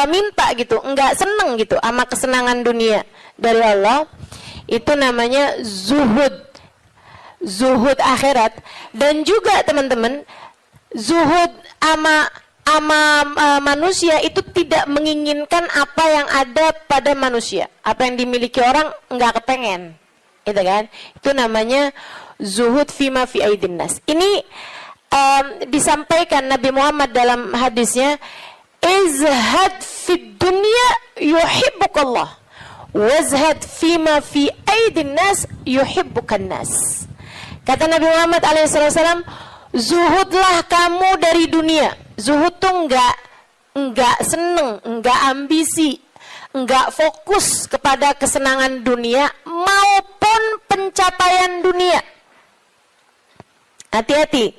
minta gitu, enggak seneng gitu sama kesenangan dunia dari Allah. Itu namanya zuhud akhirat. Dan juga teman-teman, zuhud ama manusia itu tidak menginginkan apa yang ada pada manusia, apa yang dimiliki orang enggak kepengen. Gitu kan? Itu namanya zuhud fima fi aidin nas. Ini disampaikan Nabi Muhammad dalam hadisnya, izhad fid dunya yuhibbukallah, wazhad fima fi aidin nas yuhibbukan nas. Kata Nabi Muhammad alaihissalam, zuhudlah kamu dari dunia. Zuhud tuh enggak seneng, enggak ambisi, enggak fokus kepada kesenangan dunia maupun pencapaian dunia. Hati-hati,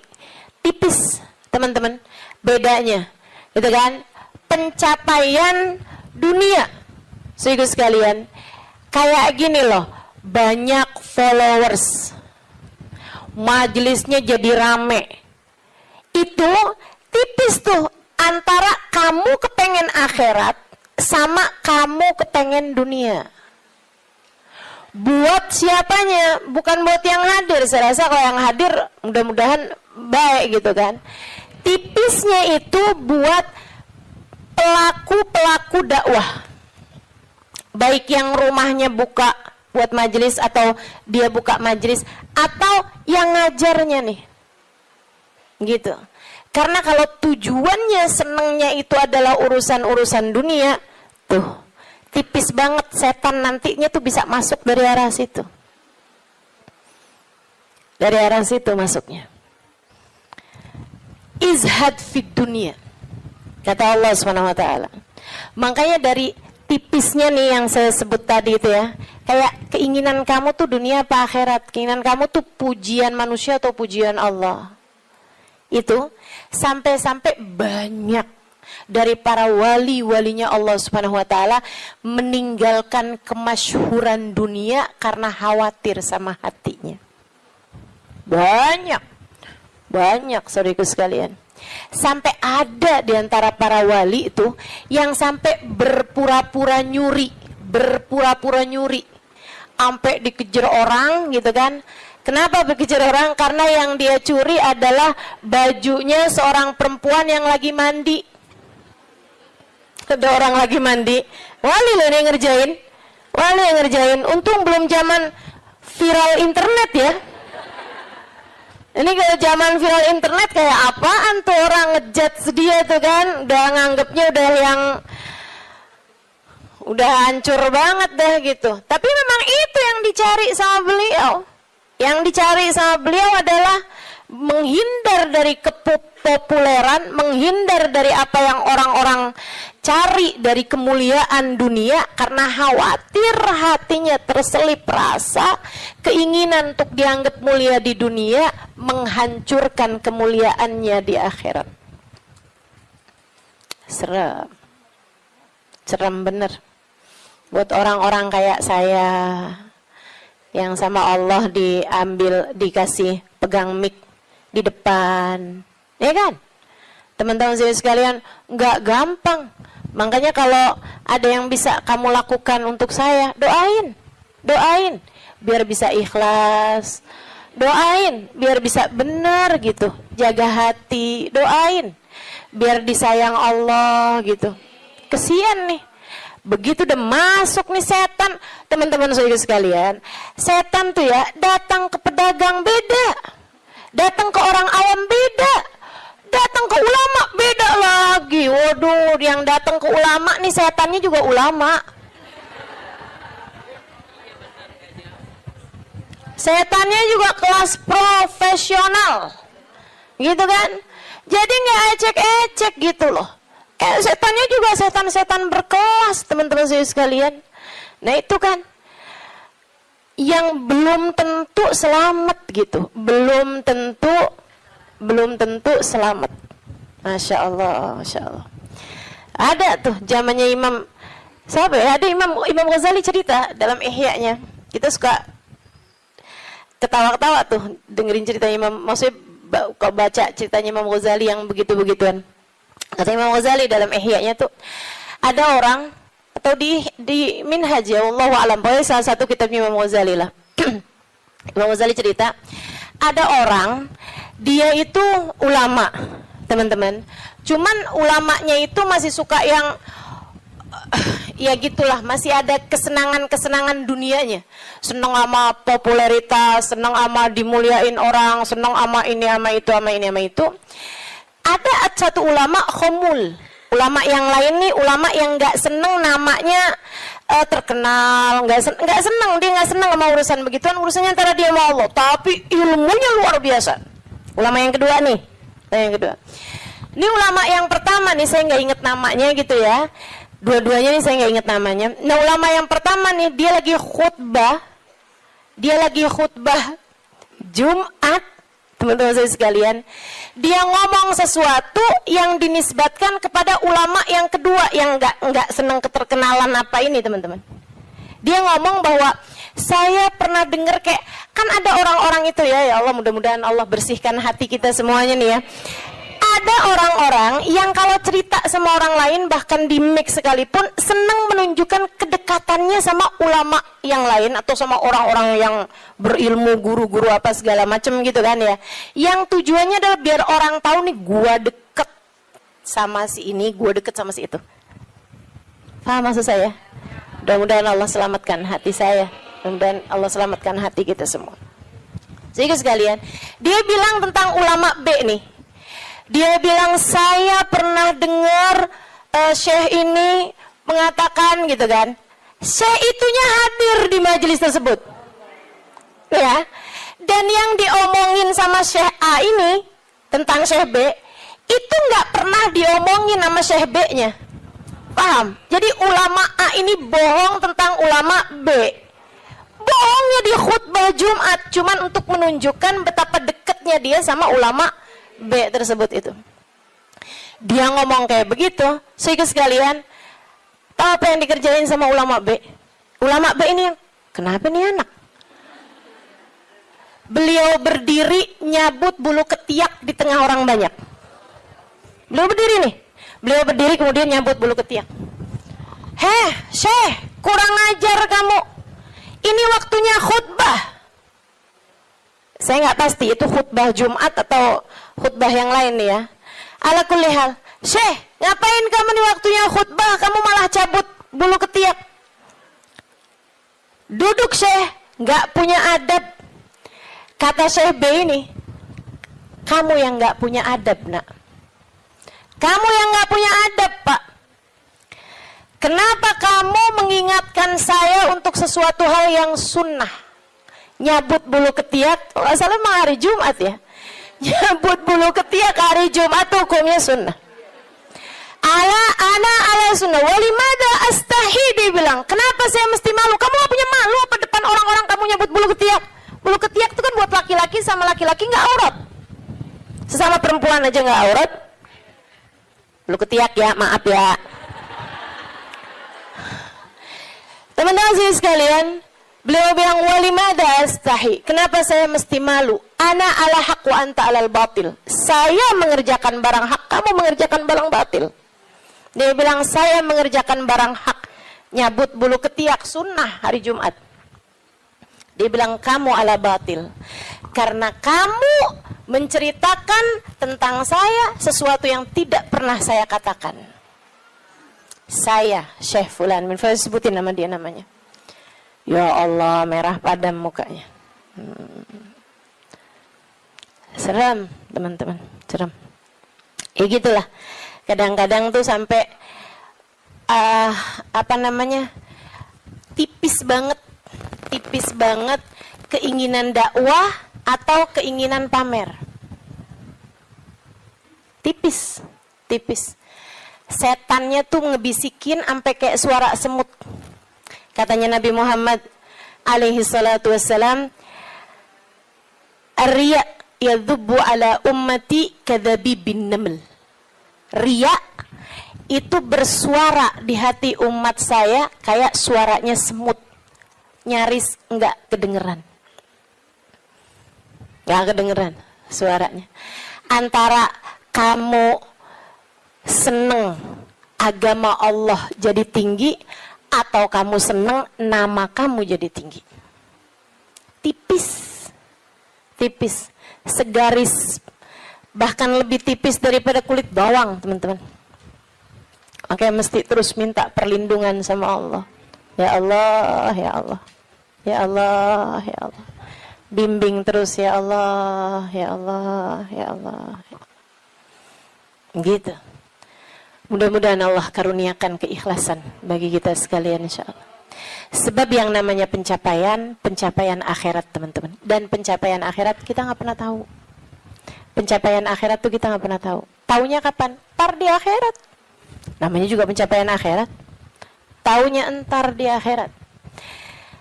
tipis teman-teman bedanya, gitu kan? Pencapaian dunia, saudara sekalian, kayak gini loh, banyak followers, majelisnya jadi rame, itu tipis tuh antara kamu kepengen akhirat sama kamu kepengen dunia. Buat siapanya? Bukan buat yang hadir. Saya rasa kalau yang hadir mudah-mudahan baik gitu kan. Tipisnya itu buat pelaku-pelaku dakwah, baik yang rumahnya buka buat majelis atau dia buka majelis, atau yang ngajarnya nih gitu. Karena kalau tujuannya senengnya itu adalah urusan-urusan dunia, tuh tipis banget setan nantinya tuh bisa masuk dari arah situ. Dari arah situ masuknya. Izhad fid dunia, kata Allah Subhanahu wa taala. Makanya dari tipisnya nih yang saya sebut tadi itu ya, kayak keinginan kamu tuh dunia apa akhirat, keinginan kamu tuh pujian manusia atau pujian Allah. Itu sampai-sampai banyak dari para wali-walinya Allah Subhanahu wa taala meninggalkan kemasyhuran dunia karena khawatir sama hatinya. Banyak saudaraku sekalian. Sampai ada di antara para wali itu yang sampai berpura-pura nyuri. Sampai dikejar orang gitu kan. Kenapa dikejar orang? Karena yang dia curi adalah bajunya seorang perempuan yang lagi mandi. Ada orang lagi mandi. Wali loh yang ngerjain. Untung belum zaman viral internet ya. Ini kalau zaman viral internet kayak apaan tuh orang ngejudge dia tuh kan, udah nganggepnya udah hancur banget dah gitu. Tapi memang itu yang dicari sama beliau. Yang dicari sama beliau adalah menghindar dari kepopuleran, menghindar dari apa yang orang-orang cari dari kemuliaan dunia karena khawatir hatinya terselip rasa keinginan untuk dianggap mulia di dunia menghancurkan kemuliaannya di akhirat. Serem bener buat orang-orang kayak saya yang sama Allah dikasih pegang mic di depan, ya kan? Teman-teman saya sekalian, nggak gampang. Makanya kalau ada yang bisa kamu lakukan untuk saya, doain, biar bisa ikhlas, doain, biar bisa benar gitu, jaga hati, doain, biar disayang Allah gitu. Kesian nih, begitu udah masuk nih setan, teman-teman saya sekalian, setan tuh ya datang ke pedagang beda, datang ke orang awam beda, datang ke ulama beda lagi. Waduh, yang datang ke ulama nih setannya juga ulama. Setannya juga kelas profesional, gitu kan? Jadi nggak ecek-ecek gitu loh. Setannya juga setan-setan berkelas, teman-teman saya sekalian. Nah itu kan yang belum tentu selamat gitu, belum tentu selamat. Masya Allah. Ada tuh zamannya Imam siapa ya? Ada Imam Ghazali cerita dalam Ihya-nya. Kita suka ketawa-ketawa tuh dengerin cerita Imam. Maksudnya kalau baca ceritanya Imam Ghazali yang begitu-begituan. Kata Imam Ghazali dalam Ihya-nya tuh ada orang atau di Minhaj ya, wallahu a'lam, pokoknya salah satu kitabnya Imam Ghazali lah. Imam Ghazali cerita ada orang, dia itu ulama, teman-teman. Cuman ulamanya itu masih suka yang ya gitulah, masih ada kesenangan dunianya. Senang sama popularitas, senang sama dimuliain orang, senang sama ini sama itu. Ada satu ulama khomul. Ulama yang lain nih, ulama yang nggak seneng namanya terkenal, nggak seneng, dia nggak seneng sama urusan begituan, urusannya antara dia sama Allah, tapi ilmunya luar biasa. Ulama yang kedua nih, ini ulama yang pertama nih, saya nggak inget namanya gitu ya, dua-duanya nih saya nggak inget namanya. Nah ulama yang pertama nih, dia lagi khutbah Jumat, teman-teman saya sekalian, dia ngomong sesuatu yang dinisbatkan kepada ulama yang kedua yang nggak senang keterkenalan apa ini, teman-teman. Dia ngomong bahwa saya pernah dengar kayak kan ada orang-orang itu ya Allah, mudah-mudahan Allah bersihkan hati kita semuanya nih ya. Ada orang-orang yang kalau cerita sama orang lain bahkan di mix sekalipun senang menunjukkan kedekatannya sama ulama yang lain atau sama orang-orang yang berilmu, guru-guru apa segala macam gitu kan ya. Yang tujuannya adalah biar orang tahu nih gua deket sama si ini, gua deket sama si itu. Paham maksud saya? Mudah-mudahan Allah selamatkan hati saya. Mudah-mudahan Allah selamatkan hati kita semua. Jadi sekalian, dia bilang tentang ulama B nih. Dia bilang, saya pernah dengar syekh ini mengatakan gitu kan. Syekh itunya hadir di majelis tersebut. Ya. Dan yang diomongin sama Syekh A ini tentang Syekh B itu nggak pernah diomongin sama Syekh B-nya. Paham? Jadi ulama A ini bohong tentang ulama B. Bohongnya di khutbah Jumat cuman untuk menunjukkan betapa dekatnya dia sama ulama B tersebut itu. Dia ngomong kayak begitu, sehingga sekalian, tahu apa yang dikerjain sama ulama B? Ulama B ini, kenapa nih anak? Beliau berdiri nyabut bulu ketiak di tengah orang banyak. Beliau berdiri nih. Beliau berdiri kemudian nyabut bulu ketiak. Heh, Syekh, kurang ajar kamu. Ini waktunya khutbah. Saya nggak pasti itu khutbah Jumat atau khutbah yang lain nih ya. Ala kulli hal. Syekh, ngapain kamu di waktunya khutbah? Kamu malah cabut bulu ketiak. Duduk Syekh, nggak punya adab. Kata Syekh B ini, kamu yang nggak punya adab nak. Kamu yang nggak punya adab pak. Kenapa kamu mengingatkan saya untuk sesuatu hal yang sunnah? Nyabut bulu ketiak, kalau salah mah hari Jumat ya. Nyabut bulu ketiak hari Jumat hukumnya sunnah. Ala sunnah. Walimada astahi, dia bilang. Kenapa saya mesti malu? Kamu gak punya malu apa depan orang-orang kamu nyabut bulu ketiak? Bulu ketiak itu kan buat laki-laki sama laki-laki nggak aurat. Sesama perempuan aja nggak aurat. Bulu ketiak ya, maaf ya. Teman-teman sekalian, beliau bilang walimada astahi. Kenapa saya mesti malu? Ana ala haq wa anta alal batil. Saya mengerjakan barang hak, kamu mengerjakan barang batil. Dia bilang saya mengerjakan barang hak, nyabut bulu ketiak sunnah hari Jumat. Dia bilang kamu ala batil. Karena kamu menceritakan tentang saya sesuatu yang tidak pernah saya katakan. Saya Syekh Fulan min Fulan, sebutin nama dia namanya. Ya Allah, merah padam mukanya. Seram teman-teman, seram. Ya gitulah. Kadang-kadang tuh sampai tipis banget keinginan dakwah atau keinginan pamer. Tipis. Setannya tuh ngebisikin sampai kayak suara semut. Katanya Nabi Muhammad alaihi salatu wassalam, "Ar-riya yadhubbu ala ummati kadzabibin naml." Riya itu bersuara di hati umat saya kayak suaranya semut. Nyaris enggak kedengeran. Enggak kedengeran suaranya. Antara kamu seneng agama Allah jadi tinggi atau kamu seneng nama kamu jadi tinggi. Tipis, segaris, bahkan lebih tipis daripada kulit bawang, teman-teman. Oke, mesti terus minta perlindungan sama Allah. Ya Allah, ya Allah, ya Allah, ya Allah. Bimbing terus ya Allah, ya Allah, ya Allah. Gitu. Mudah-mudahan Allah karuniakan keikhlasan bagi kita sekalian insyaallah. Sebab yang namanya pencapaian akhirat teman-teman. Dan pencapaian akhirat kita nggak pernah tahu. Pencapaian akhirat tuh kita nggak pernah tahu. Taunya kapan? Entar di akhirat. Namanya juga pencapaian akhirat. Taunya entar di akhirat.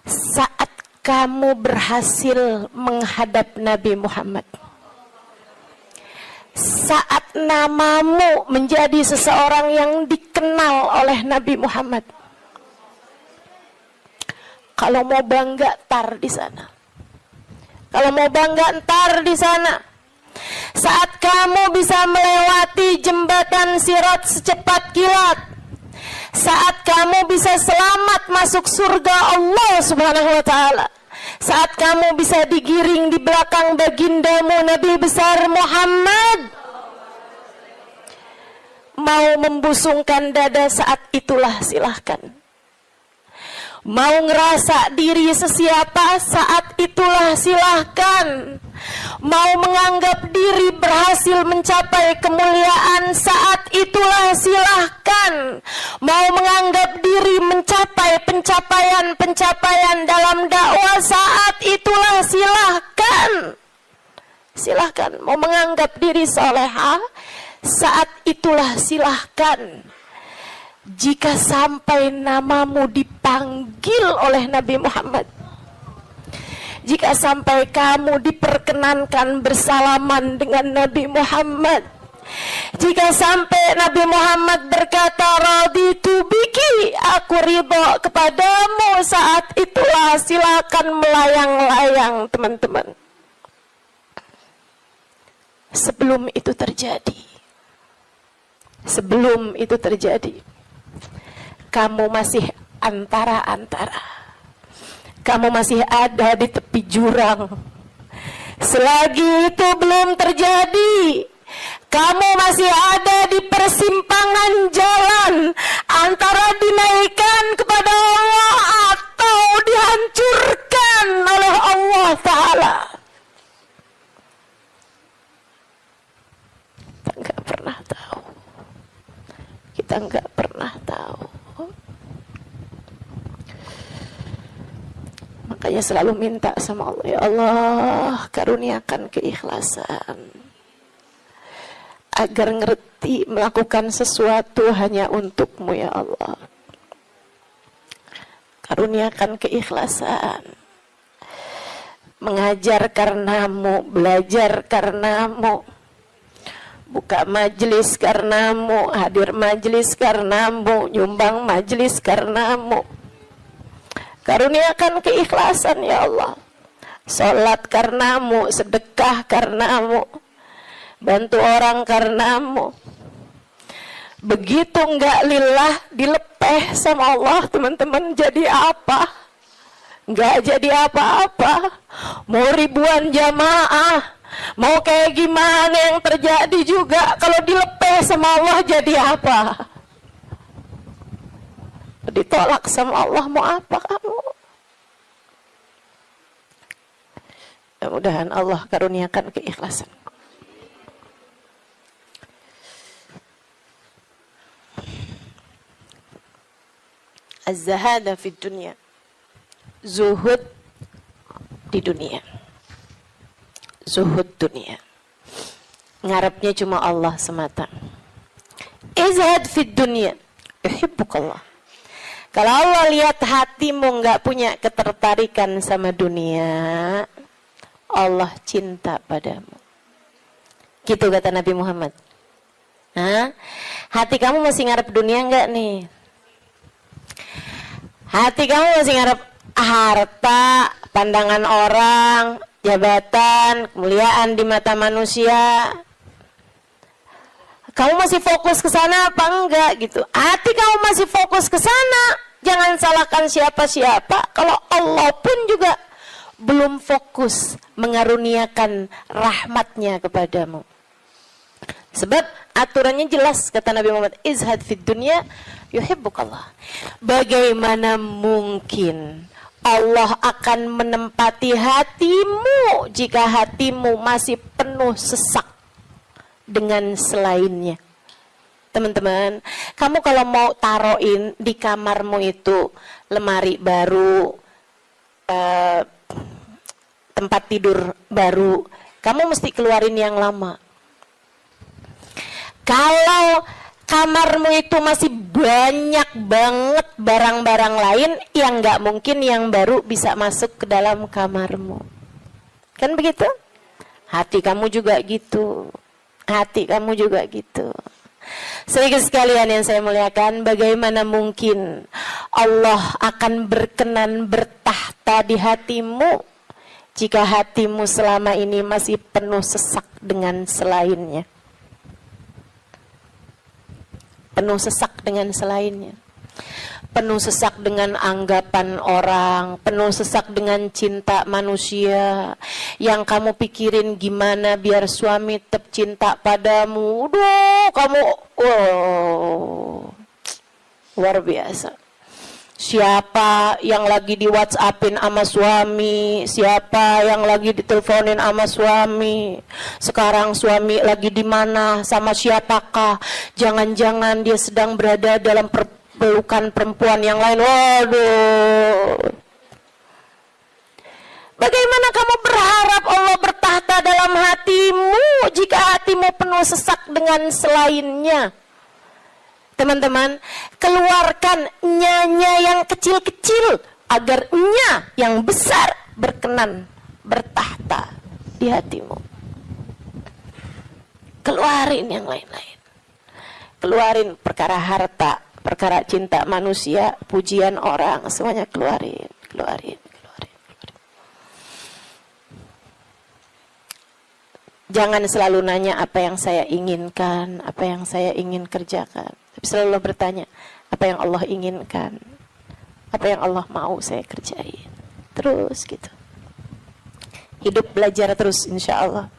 Saat kamu berhasil menghadap Nabi Muhammad. Saat namamu menjadi seseorang yang dikenal oleh Nabi Muhammad. Kalau mau bangga, tar di sana. Kalau mau bangga, ntar di sana. Saat kamu bisa melewati jembatan Sirat secepat kilat. Saat kamu bisa selamat masuk surga Allah Subhanahu wa ta'ala. Saat kamu bisa digiring di belakang bagindamu Nabi besar Muhammad. Mau membusungkan dada saat itulah silahkan. Mau ngerasa diri sesiapa saat itulah silahkan. Mau menganggap diri berhasil mencapai kemuliaan saat itulah silahkan. Mau menganggap diri mencapai pencapaian dalam dakwah saat itulah silahkan. Silahkan. Mau menganggap diri soleha, saat itulah silahkan. Jika sampai namamu dipanggil oleh Nabi Muhammad, jika sampai kamu diperkenankan bersalaman dengan Nabi Muhammad, jika sampai Nabi Muhammad berkata raditu biki, aku ridho kepadamu, saat itulah silakan melayang-layang teman-teman. Sebelum itu terjadi, kamu masih antara-antara, kamu masih ada di tepi jurang. Selagi itu belum terjadi, kamu masih ada di persimpangan jalan antara dinaikkan kepada Allah atau dihancurkan oleh Allah Ta'ala. Kita nggak pernah tahu. Makanya selalu minta sama Allah, ya Allah, karuniakan keikhlasan agar ngerti melakukan sesuatu hanya untukmu, ya Allah. Karuniakan keikhlasan, mengajar karenamu, belajar karenamu, buka majelis karenamu, hadir majelis karenamu, nyumbang majelis karenamu. Karuniakan keikhlasan, ya Allah. Sholat karenamu, sedekah karenamu, bantu orang karenamu. Begitu enggak lillah, dilepeh sama Allah, teman-teman, jadi apa? Enggak jadi apa-apa. Mau ribuan jamaah, mau kayak gimana yang terjadi juga, kalau dilepeh sama Allah jadi apa? Ditolak sama Allah, mau apa kamu? Mudah-mudahan Allah karuniakan keikhlasan. Az-zahada fid dunya, zuhud di dunia, zuhud dunia, ngarepnya cuma Allah semata. Izhad fid dunya, yuhibbukallah. Kalau Allah lihat hatimu nggak punya ketertarikan sama dunia, Allah cinta padamu. Gitu kata Nabi Muhammad. Hah? Hati kamu masih ngarep dunia nggak nih? Hati kamu masih ngarep harta, pandangan orang, jabatan, kemuliaan di mata manusia? Kamu masih fokus ke sana apa enggak gitu? Hati kamu masih fokus ke sana, jangan salahkan siapa-siapa. Kalau Allah pun juga belum fokus mengaruniakan rahmatnya kepadamu. Sebab aturannya jelas, kata Nabi Muhammad, izhad fid dunya yuhibbukallah. Bagaimana mungkin Allah akan menempati hatimu jika hatimu masih penuh sesak dengan selainnya? Teman-teman, kamu kalau mau taruhin di kamarmu itu lemari baru, tempat tidur baru, kamu mesti keluarin yang lama. Kalau kamarmu itu masih banyak banget barang-barang lain, yang nggak mungkin yang baru bisa masuk ke dalam kamarmu. Kan begitu? Hati kamu juga gitu. Hati kamu juga gitu. Sedikit sekalian yang saya muliakan, bagaimana mungkin Allah akan berkenan bertahta di hatimu jika hatimu selama ini masih penuh sesak dengan selainnya? Penuh sesak dengan selainnya. Penuh sesak dengan anggapan orang, penuh sesak dengan cinta manusia. Yang kamu pikirin gimana biar suami tetap cinta padamu. Duh, kamu luar biasa. Siapa yang lagi di WhatsAppin sama suami, siapa yang lagi diteleponin sama suami. Sekarang suami lagi di mana, sama siapakah? Jangan-jangan dia sedang berada dalam pelukan perempuan yang lain. Waduh. Bagaimana kamu berharap Allah bertahta dalam hatimu jika hatimu penuh sesak dengan selainnya? Teman-teman, keluarkan nya yang kecil-kecil agar nya yang besar berkenan bertahta di hatimu. Keluarin yang lain-lain. Keluarin perkara harta, perkara cinta manusia, pujian orang, semuanya keluarin. Jangan selalu nanya apa yang saya inginkan, apa yang saya ingin kerjakan. Tapi selalu bertanya, apa yang Allah inginkan, apa yang Allah mau saya kerjain. Terus gitu. Hidup belajar terus insya Allah.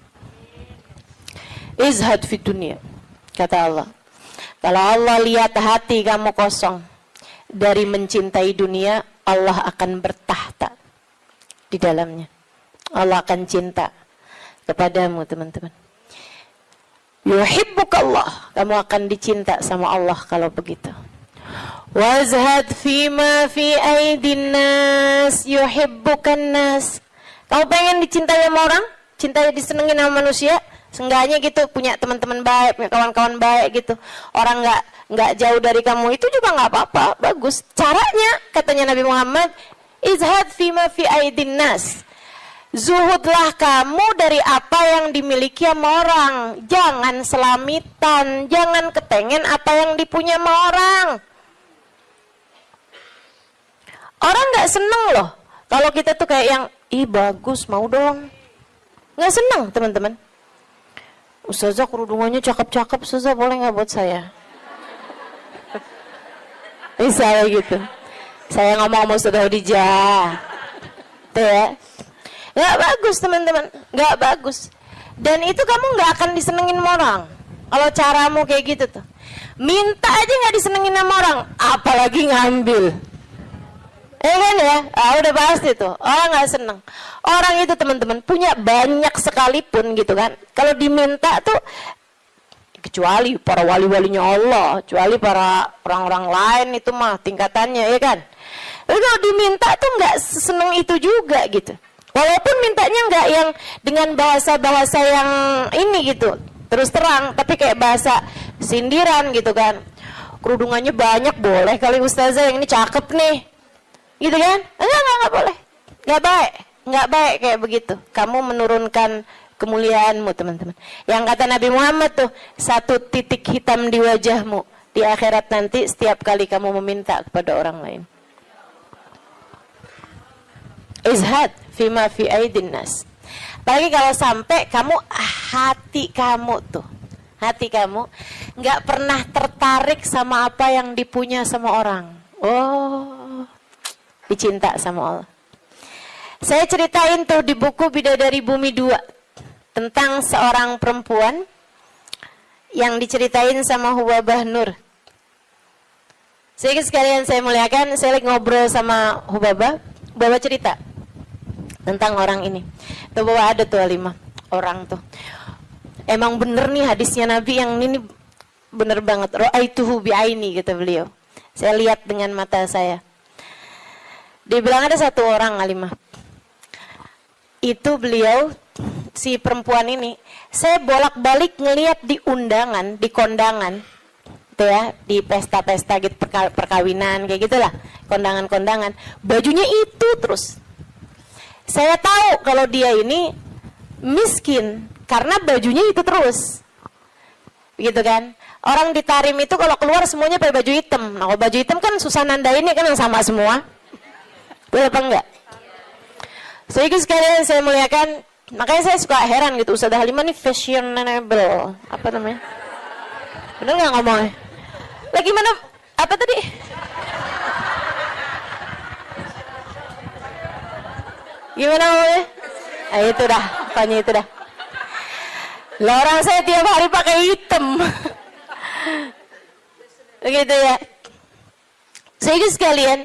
Izhad fi dunia, kata Allah. Kalau Allah lihat hati kamu kosong dari mencintai dunia, Allah akan bertahta di dalamnya. Allah akan cinta kepadamu, teman-teman. Yuhibbukallah, kamu akan dicinta sama Allah kalau begitu. Wazhad fima fi aidin nas yuhibbukan nas. Kamu pengen dicintai sama orang? Cintai, disenengin sama manusia? Seenggaknya gitu, punya teman-teman baik, punya kawan-kawan baik gitu. Orang nggak jauh dari kamu, itu juga nggak apa-apa, bagus. Caranya, katanya Nabi Muhammad, izhad fima fi aidin nas. Zuhudlah kamu dari apa yang dimiliki sama orang. Jangan selamitan, jangan kepengen apa yang dipunya sama orang. Orang gak seneng loh kalau kita tuh kayak yang, ih bagus, mau dong. Gak seneng, teman-teman. Ustazah kerudungannya cakep-cakep, Ustazah boleh gak buat saya? Misalnya gitu. Saya ngomong sama Ustazah Khadijah. Tuh ya. Gak bagus, teman-teman. Gak bagus. Dan itu kamu gak akan disenengin sama orang kalau caramu kayak gitu tuh. Minta aja gak disenengin sama orang, apalagi ngambil. Kan ya? Udah pasti tuh. Orang gak seneng. Orang itu, teman-teman, punya banyak sekalipun gitu kan, kalau diminta tuh, kecuali para wali-walinya Allah, kecuali para orang-orang lain itu mah tingkatannya, ya kan. Tapi kalau diminta tuh gak seneng itu juga gitu. Walaupun mintanya nggak yang dengan bahasa-bahasa yang ini gitu, terus terang, tapi kayak bahasa sindiran gitu kan. Kerudungannya banyak, boleh kali Ustazah, yang ini cakep nih, gitu kan? Enggak boleh, nggak baik kayak begitu. Kamu menurunkan kemuliaanmu, teman-teman. Yang kata Nabi Muhammad tuh, 1 titik hitam di wajahmu di akhirat nanti setiap kali kamu meminta kepada orang lain. Izhad fima fi aidin nas. Apalagi kalau sampai kamu, hati kamu nggak pernah tertarik sama apa yang dipunya sama orang. Oh, dicinta sama Allah. Saya ceritain tuh di buku Bidadari Bumi 2 tentang seorang perempuan yang diceritain sama Hubabah Nur. Sedikit sekalian saya muliakan, saya lagi ngobrol sama Hubabah cerita tentang orang ini. Tuh bahwa ada tuh 5 orang tuh. Emang bener nih hadisnya Nabi yang ini bener banget. Ra'aituhu bi'aini, kata beliau. Saya lihat dengan mata saya. Dia bilang ada 1 orang, Alimah. Itu beliau, si perempuan ini, saya bolak-balik ngelihat di undangan, di kondangan, tuh ya, di pesta-pesta gitu, perkawinan kayak gitulah, kondangan-kondangan, bajunya itu terus. Saya tahu kalau dia ini miskin karena bajunya itu terus, gitu kan? Orang di Tarim itu kalau keluar semuanya pakai baju hitam. Nah, kalau baju hitam kan susah nandainnya kan yang sama semua. Betul apa enggak? Sehingga sekalian saya muliakan, makanya saya suka heran gitu, Ustazah Halimah nih fashionable, apa namanya? Bener nggak ngomongnya? Lagi mana? Apa tadi? Gimana ngomongnya? Itu dah, pokoknya itu dah. Lah orang saya tiap hari pakai hitam. Begitu ya. Sehingga sekalian,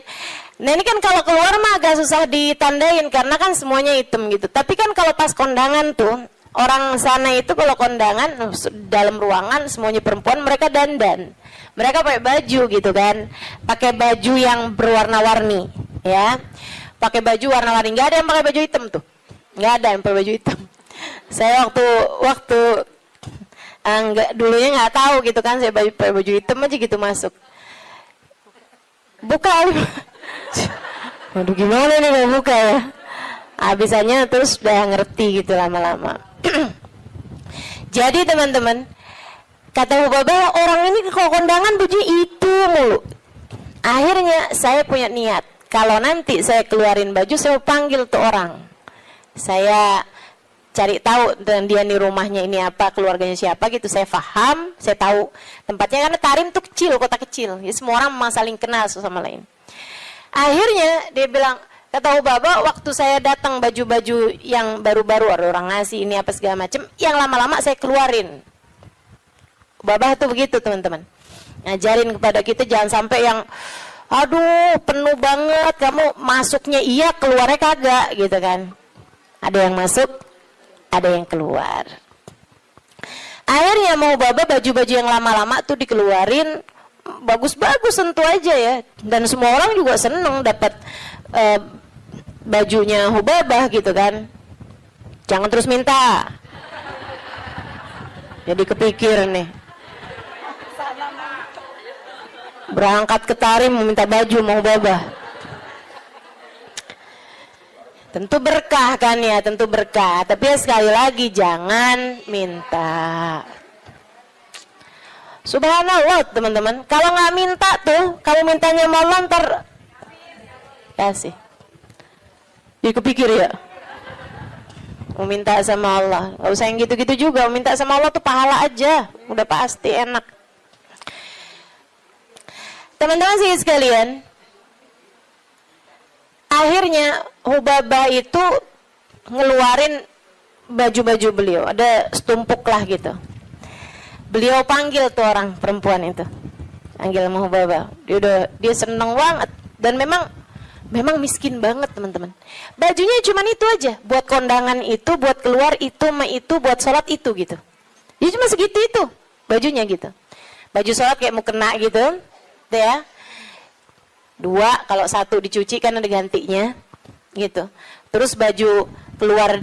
nah ini kan kalau keluar mah agak susah ditandain karena kan semuanya hitam gitu. Tapi kan kalau pas kondangan tuh, orang sana itu kalau kondangan dalam ruangan semuanya perempuan, mereka dandan. Mereka pakai baju gitu kan. Pakai baju yang berwarna-warni, ya. pakai baju warna-warni. Nggak ada yang pakai baju hitam tuh, nggak ada yang pakai baju hitam. Saya waktu dulunya nggak tahu gitu kan, saya pakai baju hitam aja gitu masuk. Buka, waduh gimana nih mau buka ya? Habisannya terus udah ngerti gitu lama-lama. Jadi teman-teman, kata Hubabah, orang ini kalau kondangan baju itu mulu. Akhirnya saya punya niat, kalau nanti saya keluarin baju, saya panggil tuh orang. Saya cari tahu dan dia nih rumahnya ini apa, keluarganya siapa gitu. Saya paham, saya tahu tempatnya, karena Tarim tuh kecil, kota kecil. Ya, semua orang memang saling kenal satu sama lain. Akhirnya dia bilang, kata Hubabah, waktu saya datang baju-baju yang baru-baru, ada orang ngasih ini apa segala macam, yang lama-lama saya keluarin. Hubabah tuh begitu teman-teman. Ngajarin kepada kita jangan sampai yang aduh penuh banget, kamu masuknya iya keluarnya kagak gitu kan. Ada yang masuk, ada yang keluar. Akhirnya mau Hubabah baju-baju yang lama-lama tuh dikeluarin, bagus-bagus tentu aja ya. Dan semua orang juga seneng dapat bajunya Hubabah gitu kan. Jangan terus minta. Jadi kepikir nih. Berangkat ke Tarim mau minta baju mau Hubabah. Tentu berkah kan ya, tentu berkah. Tapi ya sekali lagi jangan minta. Subhanallah teman-teman. Kalau nggak minta tuh, kalau mintanya mau ntar kasih. Jadi kepikir ya. Mau minta sama Allah. Gak usah yang gitu-gitu juga. Mau minta sama Allah tuh pahala aja. Udah pasti enak. Teman-teman sih sekalian. Akhirnya Hubabah itu ngeluarin baju-baju beliau, ada setumpuk lah gitu. Beliau panggil tuh orang perempuan itu, panggil sama Hubabah. Dia seneng banget dan memang miskin banget teman-teman. Bajunya cuma itu aja, buat kondangan itu, buat keluar itu, buat sholat itu gitu. Dia cuma segitu itu bajunya gitu. Baju sholat kayak mukena gitu, tuh ya. 2, kalau 1 dicuci kan ada gantinya gitu. Terus baju keluar